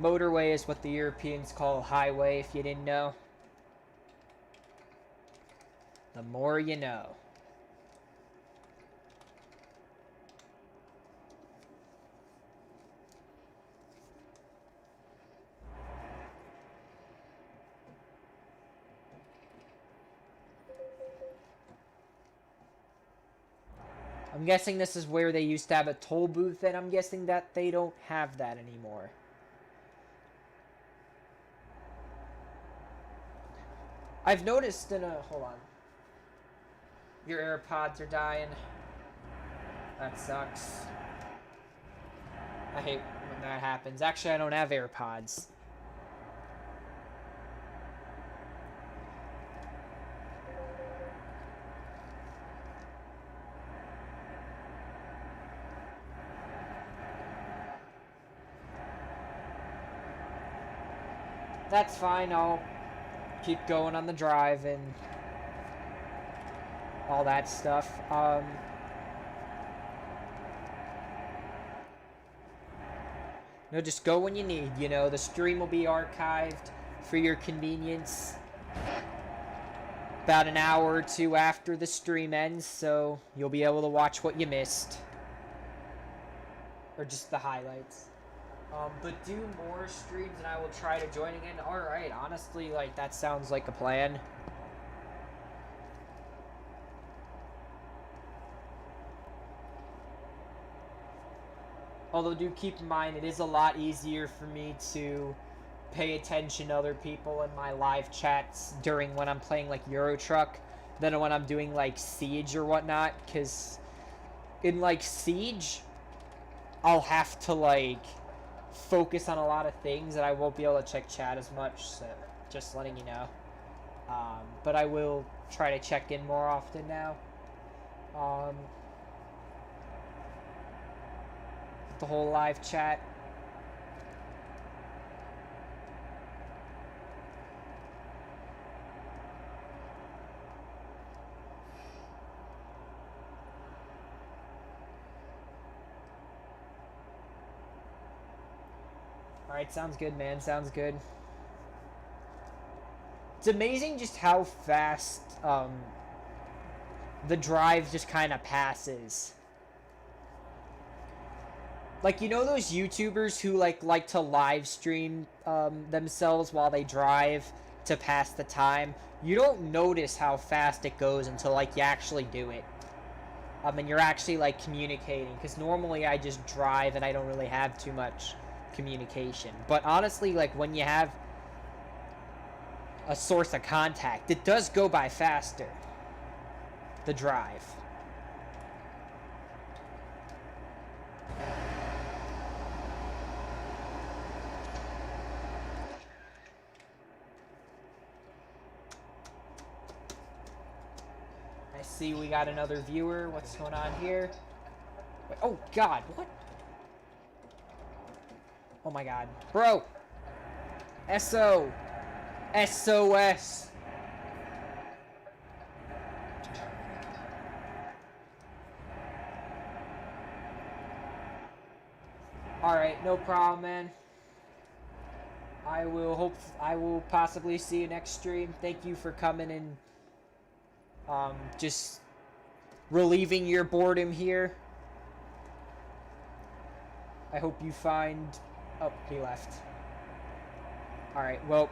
Motorway is what the Europeans call highway, if you didn't know. The more you know. I'm guessing this is where they used to have a toll booth, and I'm guessing that they don't have that anymore. I've noticed hold on. Your AirPods are dying. That sucks. I hate when that happens. Actually, I don't have AirPods. That's fine, I'll keep going on the drive and all that stuff. No, just go when you need, you know, the stream will be archived for your convenience about an hour or two after the stream ends, so you'll be able to watch what you missed. Or just the highlights. But do more streams and I will try to join again. Alright, honestly, like, that sounds like a plan. Although do keep in mind, it is a lot easier for me to pay attention to other people in my live chats during when I'm playing, like, Euro Truck than when I'm doing, like, Siege or whatnot. Because in, like, Siege, I'll have to, like, focus on a lot of things and I won't be able to check chat as much, so just letting you know. But I will try to check in more often now. The whole live chat. Alright, sounds good, man. Sounds good. It's amazing just how fast the drive just kind of passes. Like, you know those YouTubers who like to live stream themselves while they drive to pass the time? You don't notice how fast it goes until like you actually do it. And you're actually like communicating, because normally I just drive and I don't really have too much communication. But honestly, like when you have a source of contact, it does go by faster. The drive. I see we got another viewer. What's going on here? Wait, oh god, what? Oh my god. Bro! SO! SOS! Alright, no problem, man. I will possibly see you next stream. Thank you for coming and just relieving your boredom here. I hope you find... Oh, he left. Alright, well...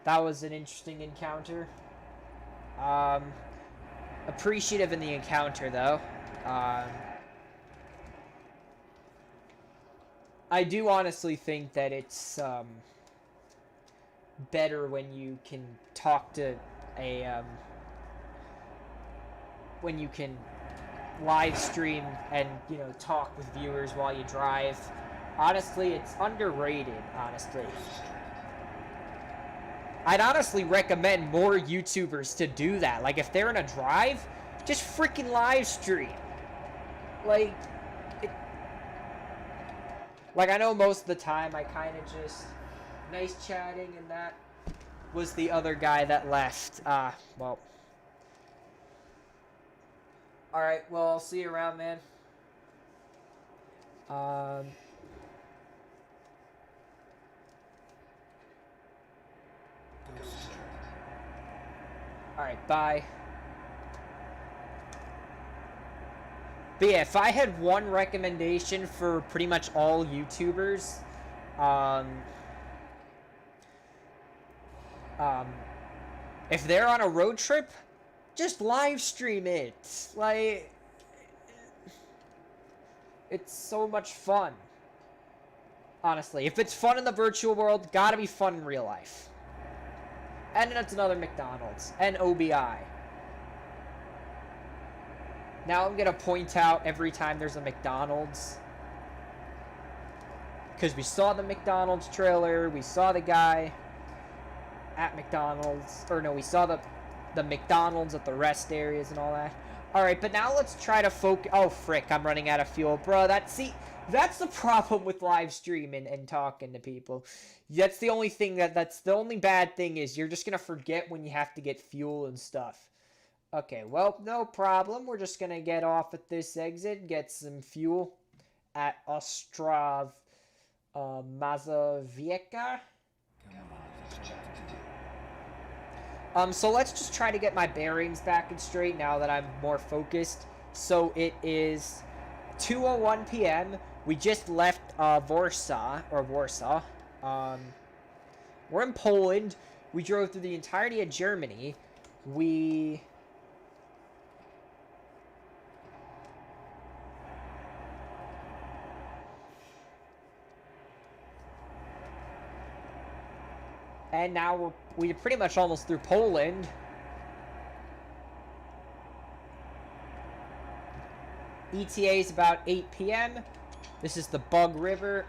That was an interesting encounter. Appreciative in the encounter, though. I do honestly think that it's better when you can talk to a when you can live stream and, you know, talk with viewers while you drive. Honestly, it's underrated, honestly. I'd honestly recommend more YouTubers to do that. Like, if they're in a drive, just freaking live stream. Like, I know most of the time I kind of just nice chatting, and that was the other guy that left. Well. Alright, well, I'll see you around, man. Alright, bye. But yeah, if I had one recommendation for pretty much all YouTubers, if they're on a road trip, just live stream it. Like, it's so much fun. Honestly, if it's fun in the virtual world, gotta be fun in real life. And that's another McDonald's. And OBI. Now I'm gonna point out every time there's a McDonald's. Because we saw the McDonald's trailer, we saw the guy at McDonald's. Or no, we saw the McDonald's at the rest areas and all that. Alright, but now let's try to focus... Oh, frick, I'm running out of fuel. Bro, that's the problem with live streaming and talking to people. That's the only thing that's the only bad thing is you're just gonna forget when you have to get fuel and stuff. Okay, well, no problem. We're just gonna get off at this exit, get some fuel at Ostrav Mazowiecka. So let's just try to get my bearings back and straight now that I'm more focused. So it is 2:01 p.m. We just left Warsaw. We're in Poland. We drove through the entirety of Germany. And now we're pretty much almost through Poland. ETA is about 8 p.m. This is the Bug River.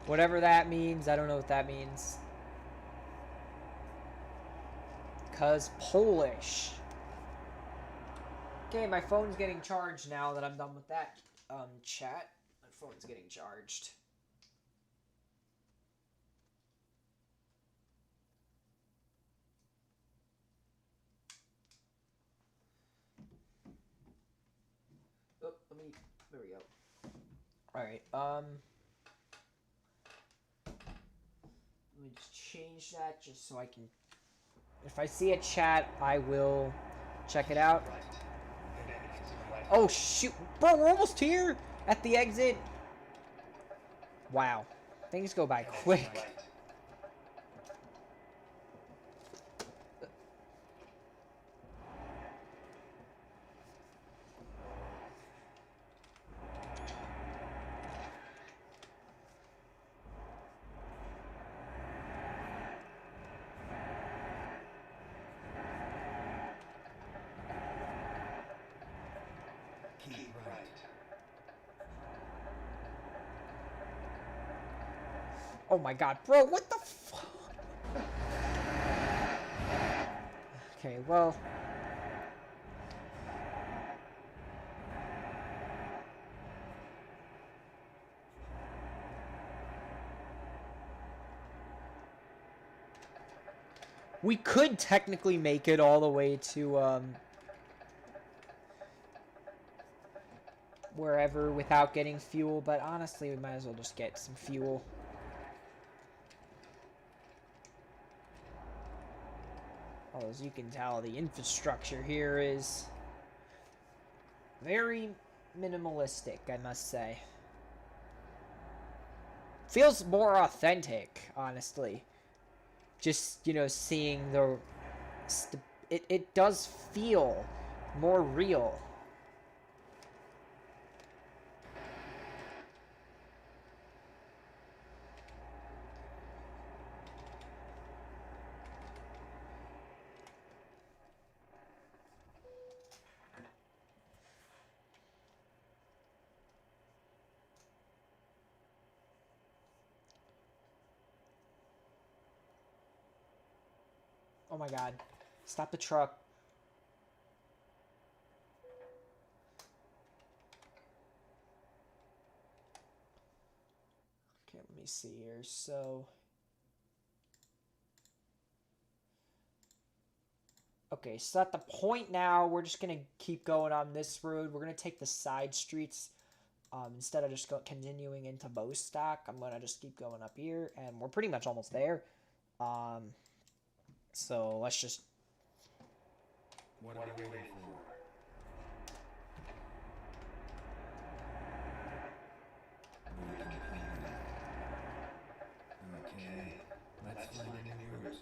Whatever that means, I don't know what that means. Cause Polish. Okay, my phone's getting charged now that I'm done with that chat. My phone's getting charged. Oh, there we go. Alright, let me just change that just so I can, if I see a chat, I will check it out. Oh shoot, bro, we're almost here at the exit. Wow, things go by quick. Keep right. Oh my god, bro, what the fuck? Okay, well. We could technically make it all the way to, wherever without getting fuel, but honestly, we might as well just get some fuel. Well, as you can tell, the infrastructure here is very minimalistic, I must say. Feels more authentic, honestly. Just, you know, seeing the... It does feel more real. Oh my god. Stop the truck. Okay, let me see here. So... Okay, so at the point now, we're just going to keep going on this road. We're going to take the side streets instead of just continuing into Bostock. I'm going to just keep going up here, and we're pretty much almost there. So let's just... What are we waiting for? We can clean that. Okay, let's find a new route.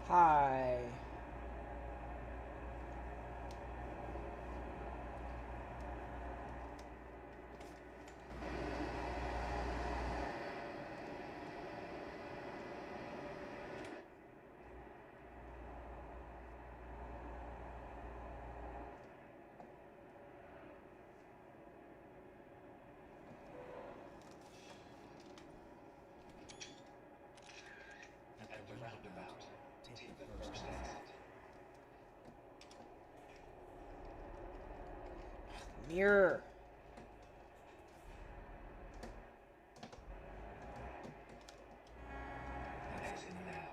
Hi. At the roundabout, take the first exit. Mirror. Exit now.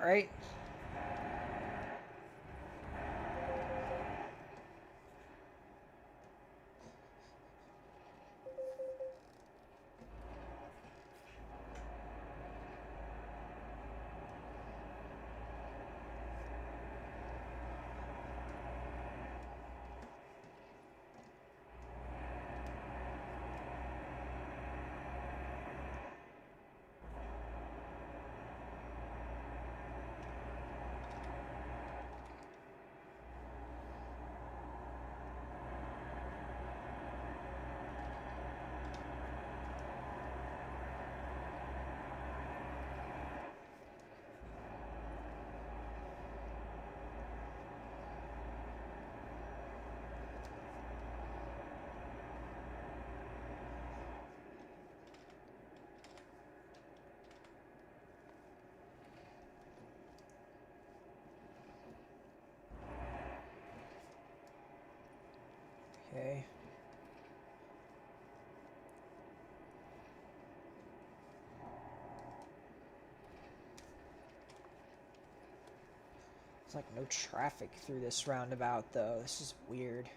right? Okay. There's like no traffic through this roundabout though. This is weird.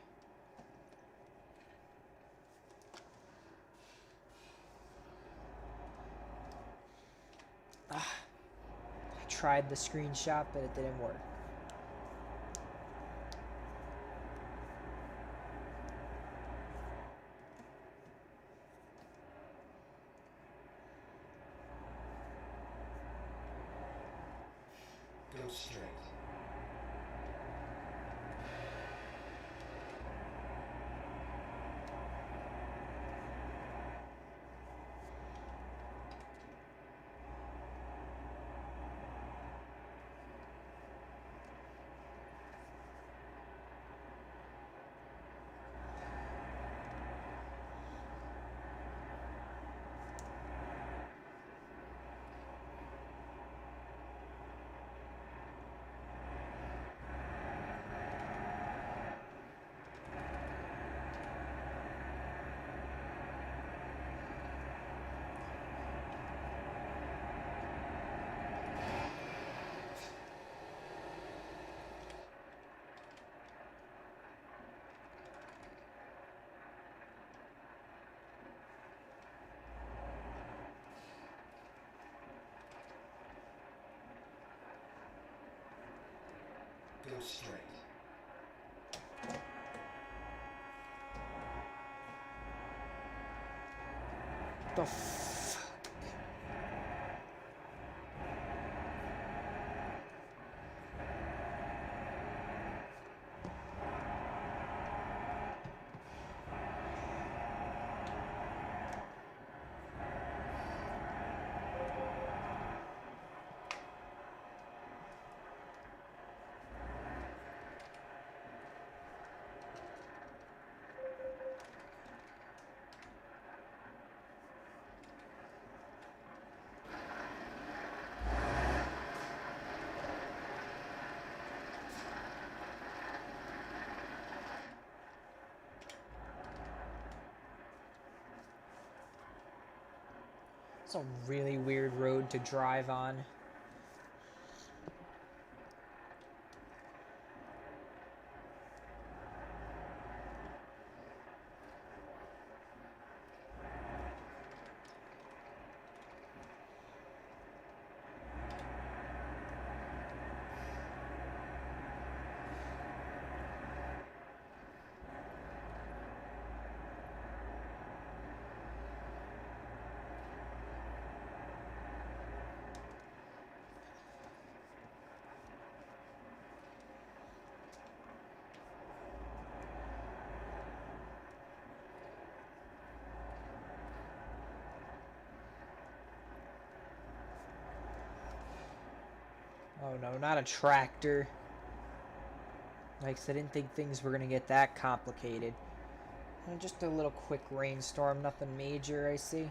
Ah, I tried the screenshot, but it didn't work. Go straight. Go straight. The f. It's a really weird road to drive on. Oh no, not a tractor. Like, I didn't think things were gonna get that complicated. Just a little quick rainstorm, nothing major, I see.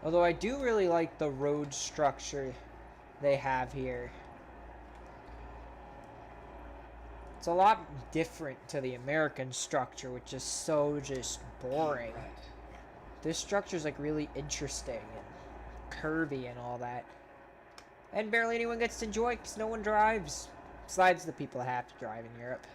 Although I do really like the road structure they have here. It's a lot different to the American structure, which is so just boring. Keep right. This structure is like really interesting and curvy and all that. And barely anyone gets to enjoy it because no one drives. Besides the people that have to drive in Europe.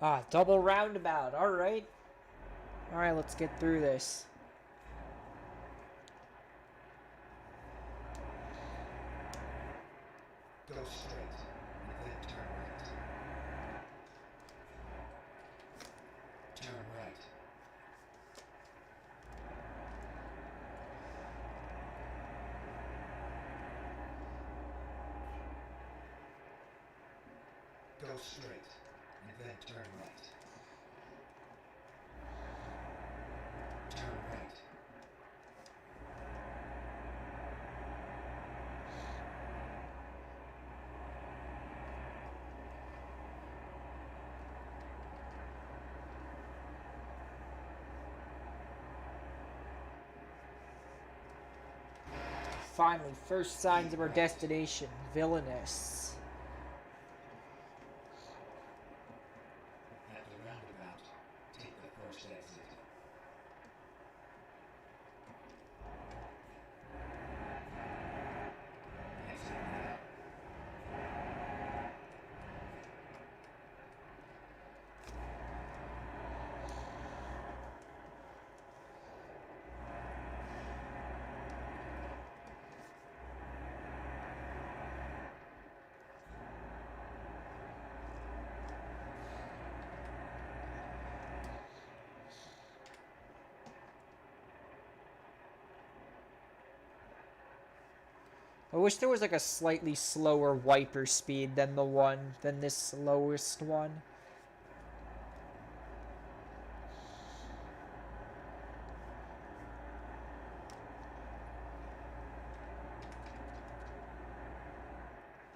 Ah, double roundabout. Alright. Alright, let's get through this. Go straight, and then turn right. Turn right. Go straight, and then turn right. Turn right. Finally, first signs of our destination, Vilinuis. At the roundabout, take the first exit. Exit now. I wish there was like a slightly slower wiper speed than this slowest one.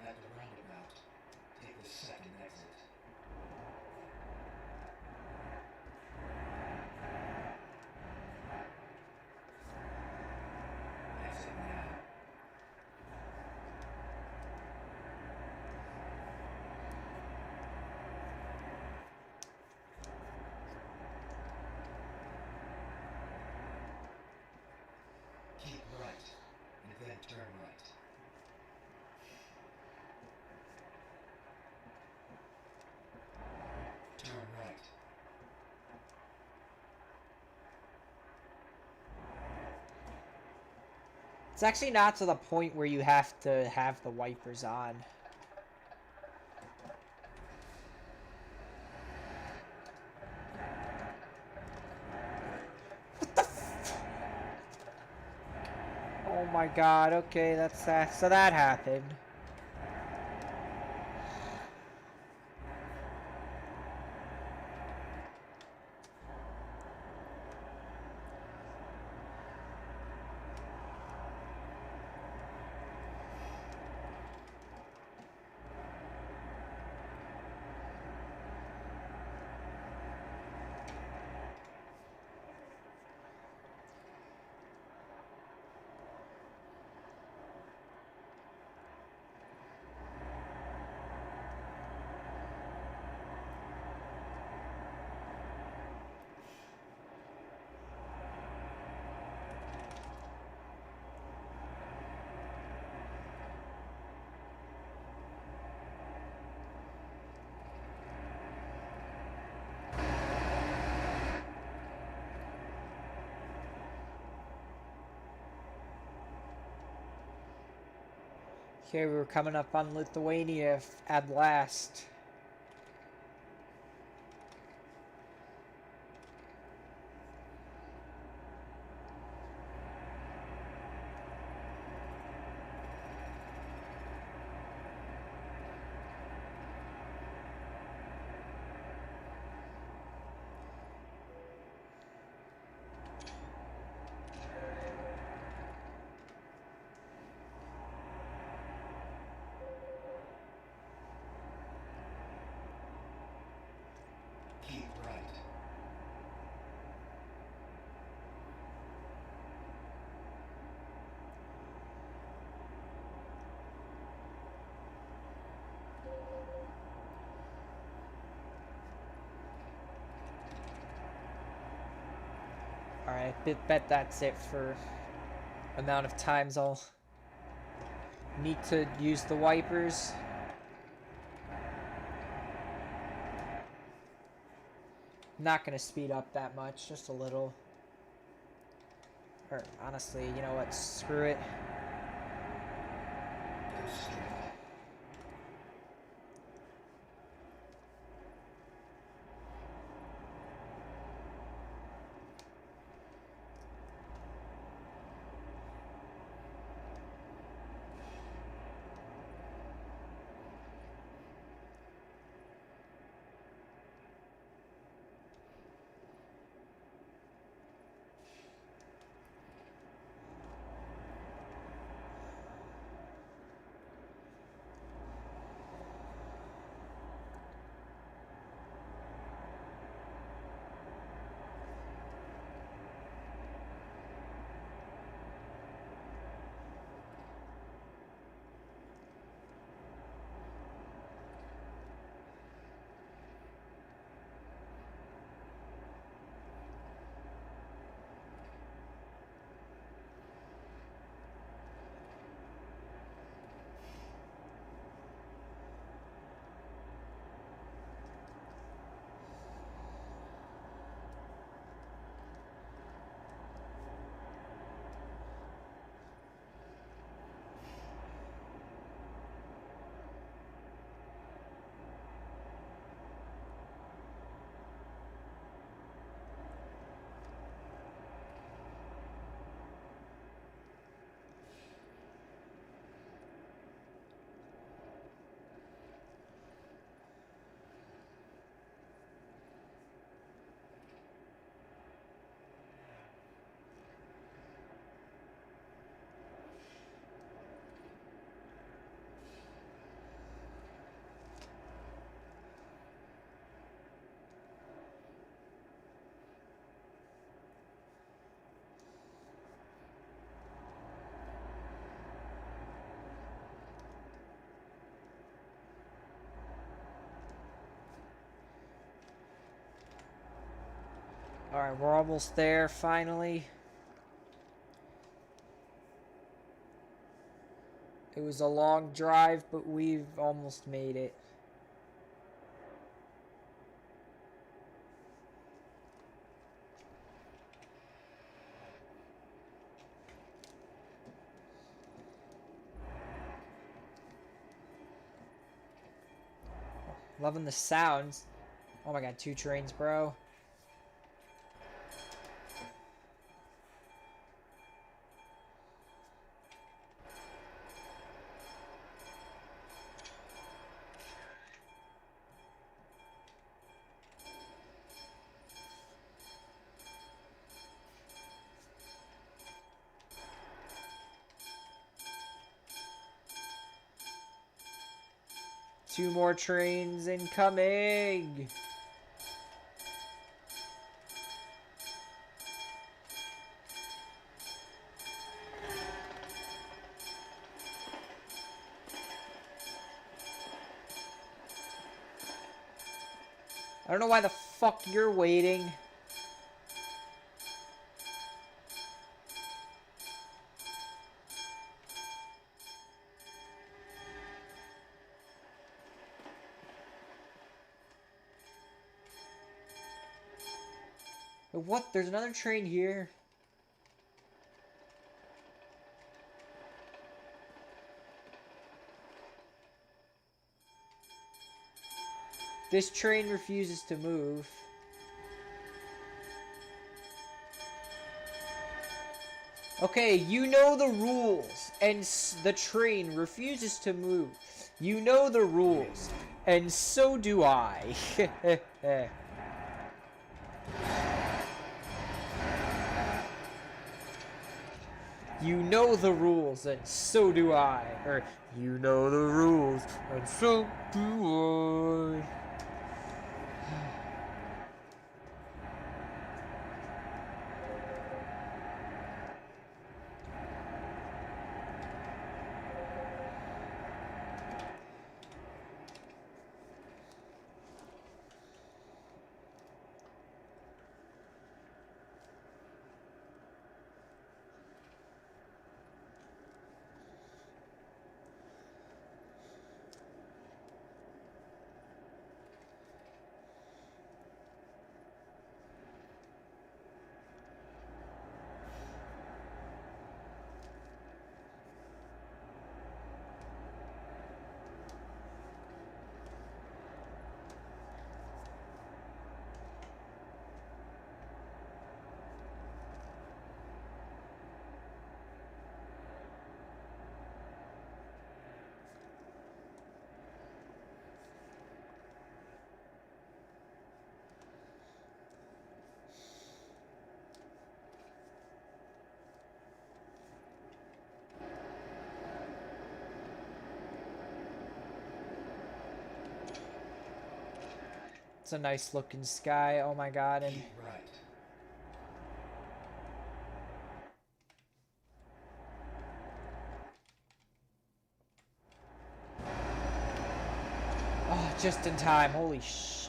At the roundabout, take the second exit. Exit now. Keep right, and then turn right. Turn right. It's actually not to the point where you have to have the wipers on. Oh my god, okay, that's that. So that happened. Okay, we were coming up on Lithuania at last. Keep right. Alright, bet that's it for amount of times I'll need to use the wipers. Not gonna speed up that much, just a little. Or honestly, you know what? Screw it. Go straight. Alright, we're almost there, finally. It was a long drive, but we've almost made it. Loving the sounds. Oh my god, 2 trains, bro. Two more trains incoming! I don't know why the fuck you're waiting. What? There's another train here. This train refuses to move. Okay, you know the rules, and the train refuses to move. You know the rules, and so do I. You know the rules, and so do I. Or, you know the rules, and so do I. It's a nice looking sky, oh my god, and... Keep right. Oh, just in time, holy shit.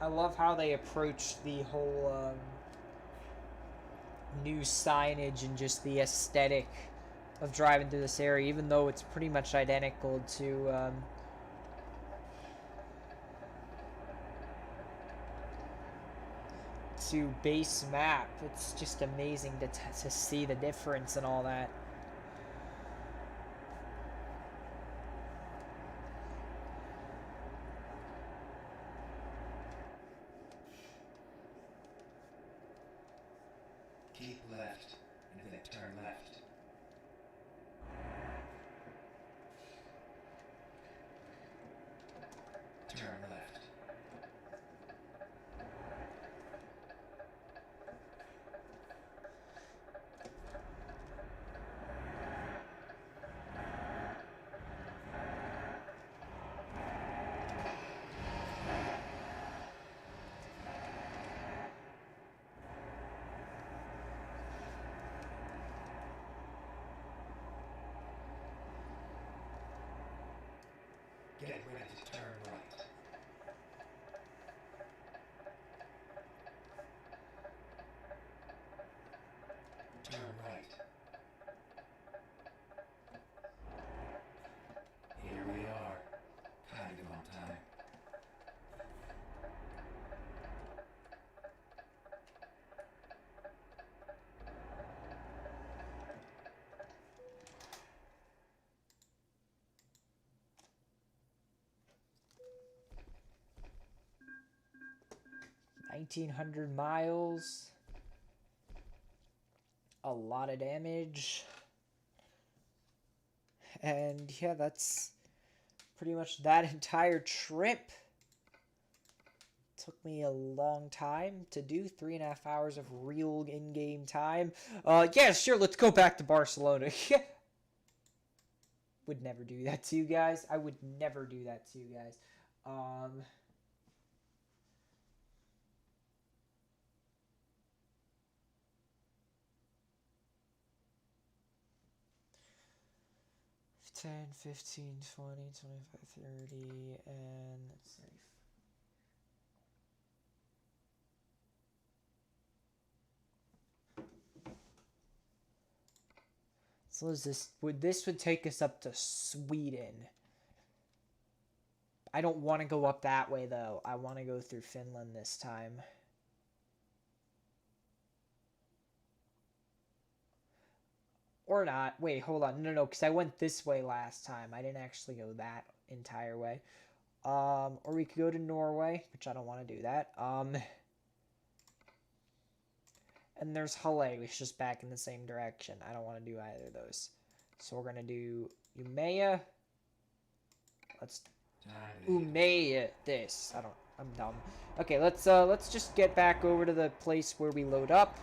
I love how they approach the whole new signage and just the aesthetic of driving through this area, even though it's pretty much identical to base map. It's just amazing to see the difference and all that. Keep left, and then turn left. Turn left. Get ready to turn right. Turn right. Here we are. Kind of on time. $1,900 miles. A lot of damage. And yeah, that's pretty much that entire trip Took me a long time to do, 3.5 hours of real in-game time. Yeah, sure, let's go back to Barcelona. Would never do that to you guys. I would never do that to you guys. 10, 15, 20, 25, 30, and let's see. So is this would take us up to Sweden. I don't want to go up that way though. I want to go through Finland this time. Or not. Wait, hold on. No, because I went this way last time. I didn't actually go that entire way. Or we could go to Norway, which I don't want to do that. And there's Halle, which is just back in the same direction. I don't want to do either of those. So we're gonna do Umea. Let's Umea this. I'm dumb. Okay, let's just get back over to the place where we load up.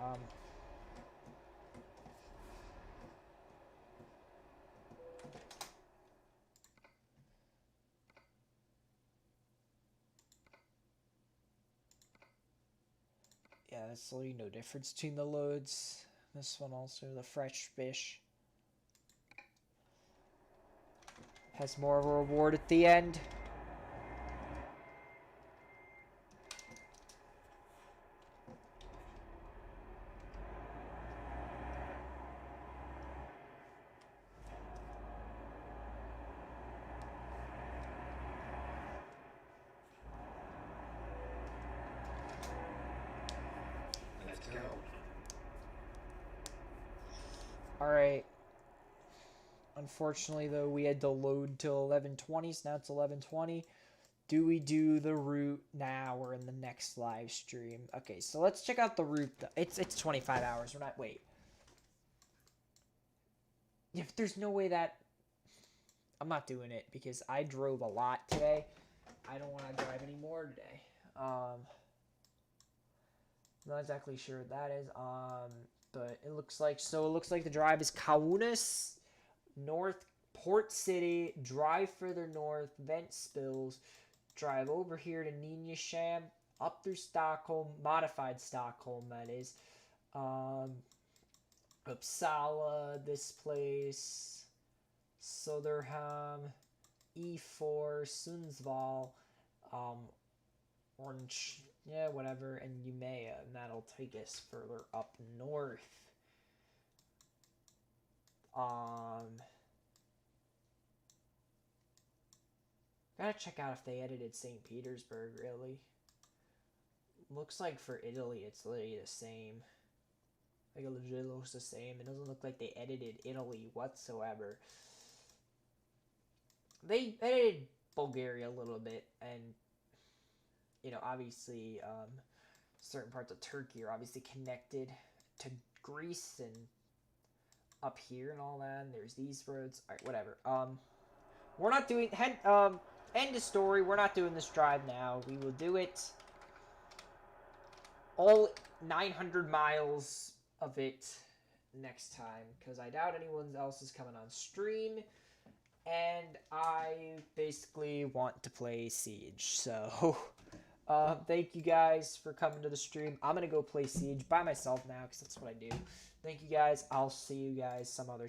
Oh, yeah, there's really no difference between the loads. This one also, the fresh fish. Has more of a reward at the end. Let's go. Alright. Unfortunately, though, we had to load till 11:20, so now it's 11:20. Do we do the route now or in the next live stream? Okay, so let's check out the route. It's 25 hours. We're not... Wait. If there's no way that... I'm not doing it because I drove a lot today. I don't want to drive any more today. Not exactly sure what that is. But it looks like... So it looks like the drive is Kaunas, North Port City, drive further north, Ventspils, drive over here to Nynäshamn, up through Stockholm, modified Stockholm, that is. Uppsala, this place, Söderhamn, E4, Sundsvall, Orange, yeah, whatever, and Umeå, and that'll take us further up north. Gotta check out if they edited St. Petersburg, really. Looks like for Italy, it's literally the same. Like, it legit looks the same. It doesn't look like they edited Italy whatsoever. They edited Bulgaria a little bit, and, you know, obviously, certain parts of Turkey are obviously connected to Greece and up here and all that. And there's these roads. Alright, whatever. We're not doing... End of story. We're not doing this drive now. We will do it all 900 miles of it next time, because I doubt anyone else is coming on stream, and I basically want to play Siege. So, thank you guys for coming to the stream. I'm going to go play Siege by myself now, because that's what I do. Thank you guys. I'll see you guys some other time.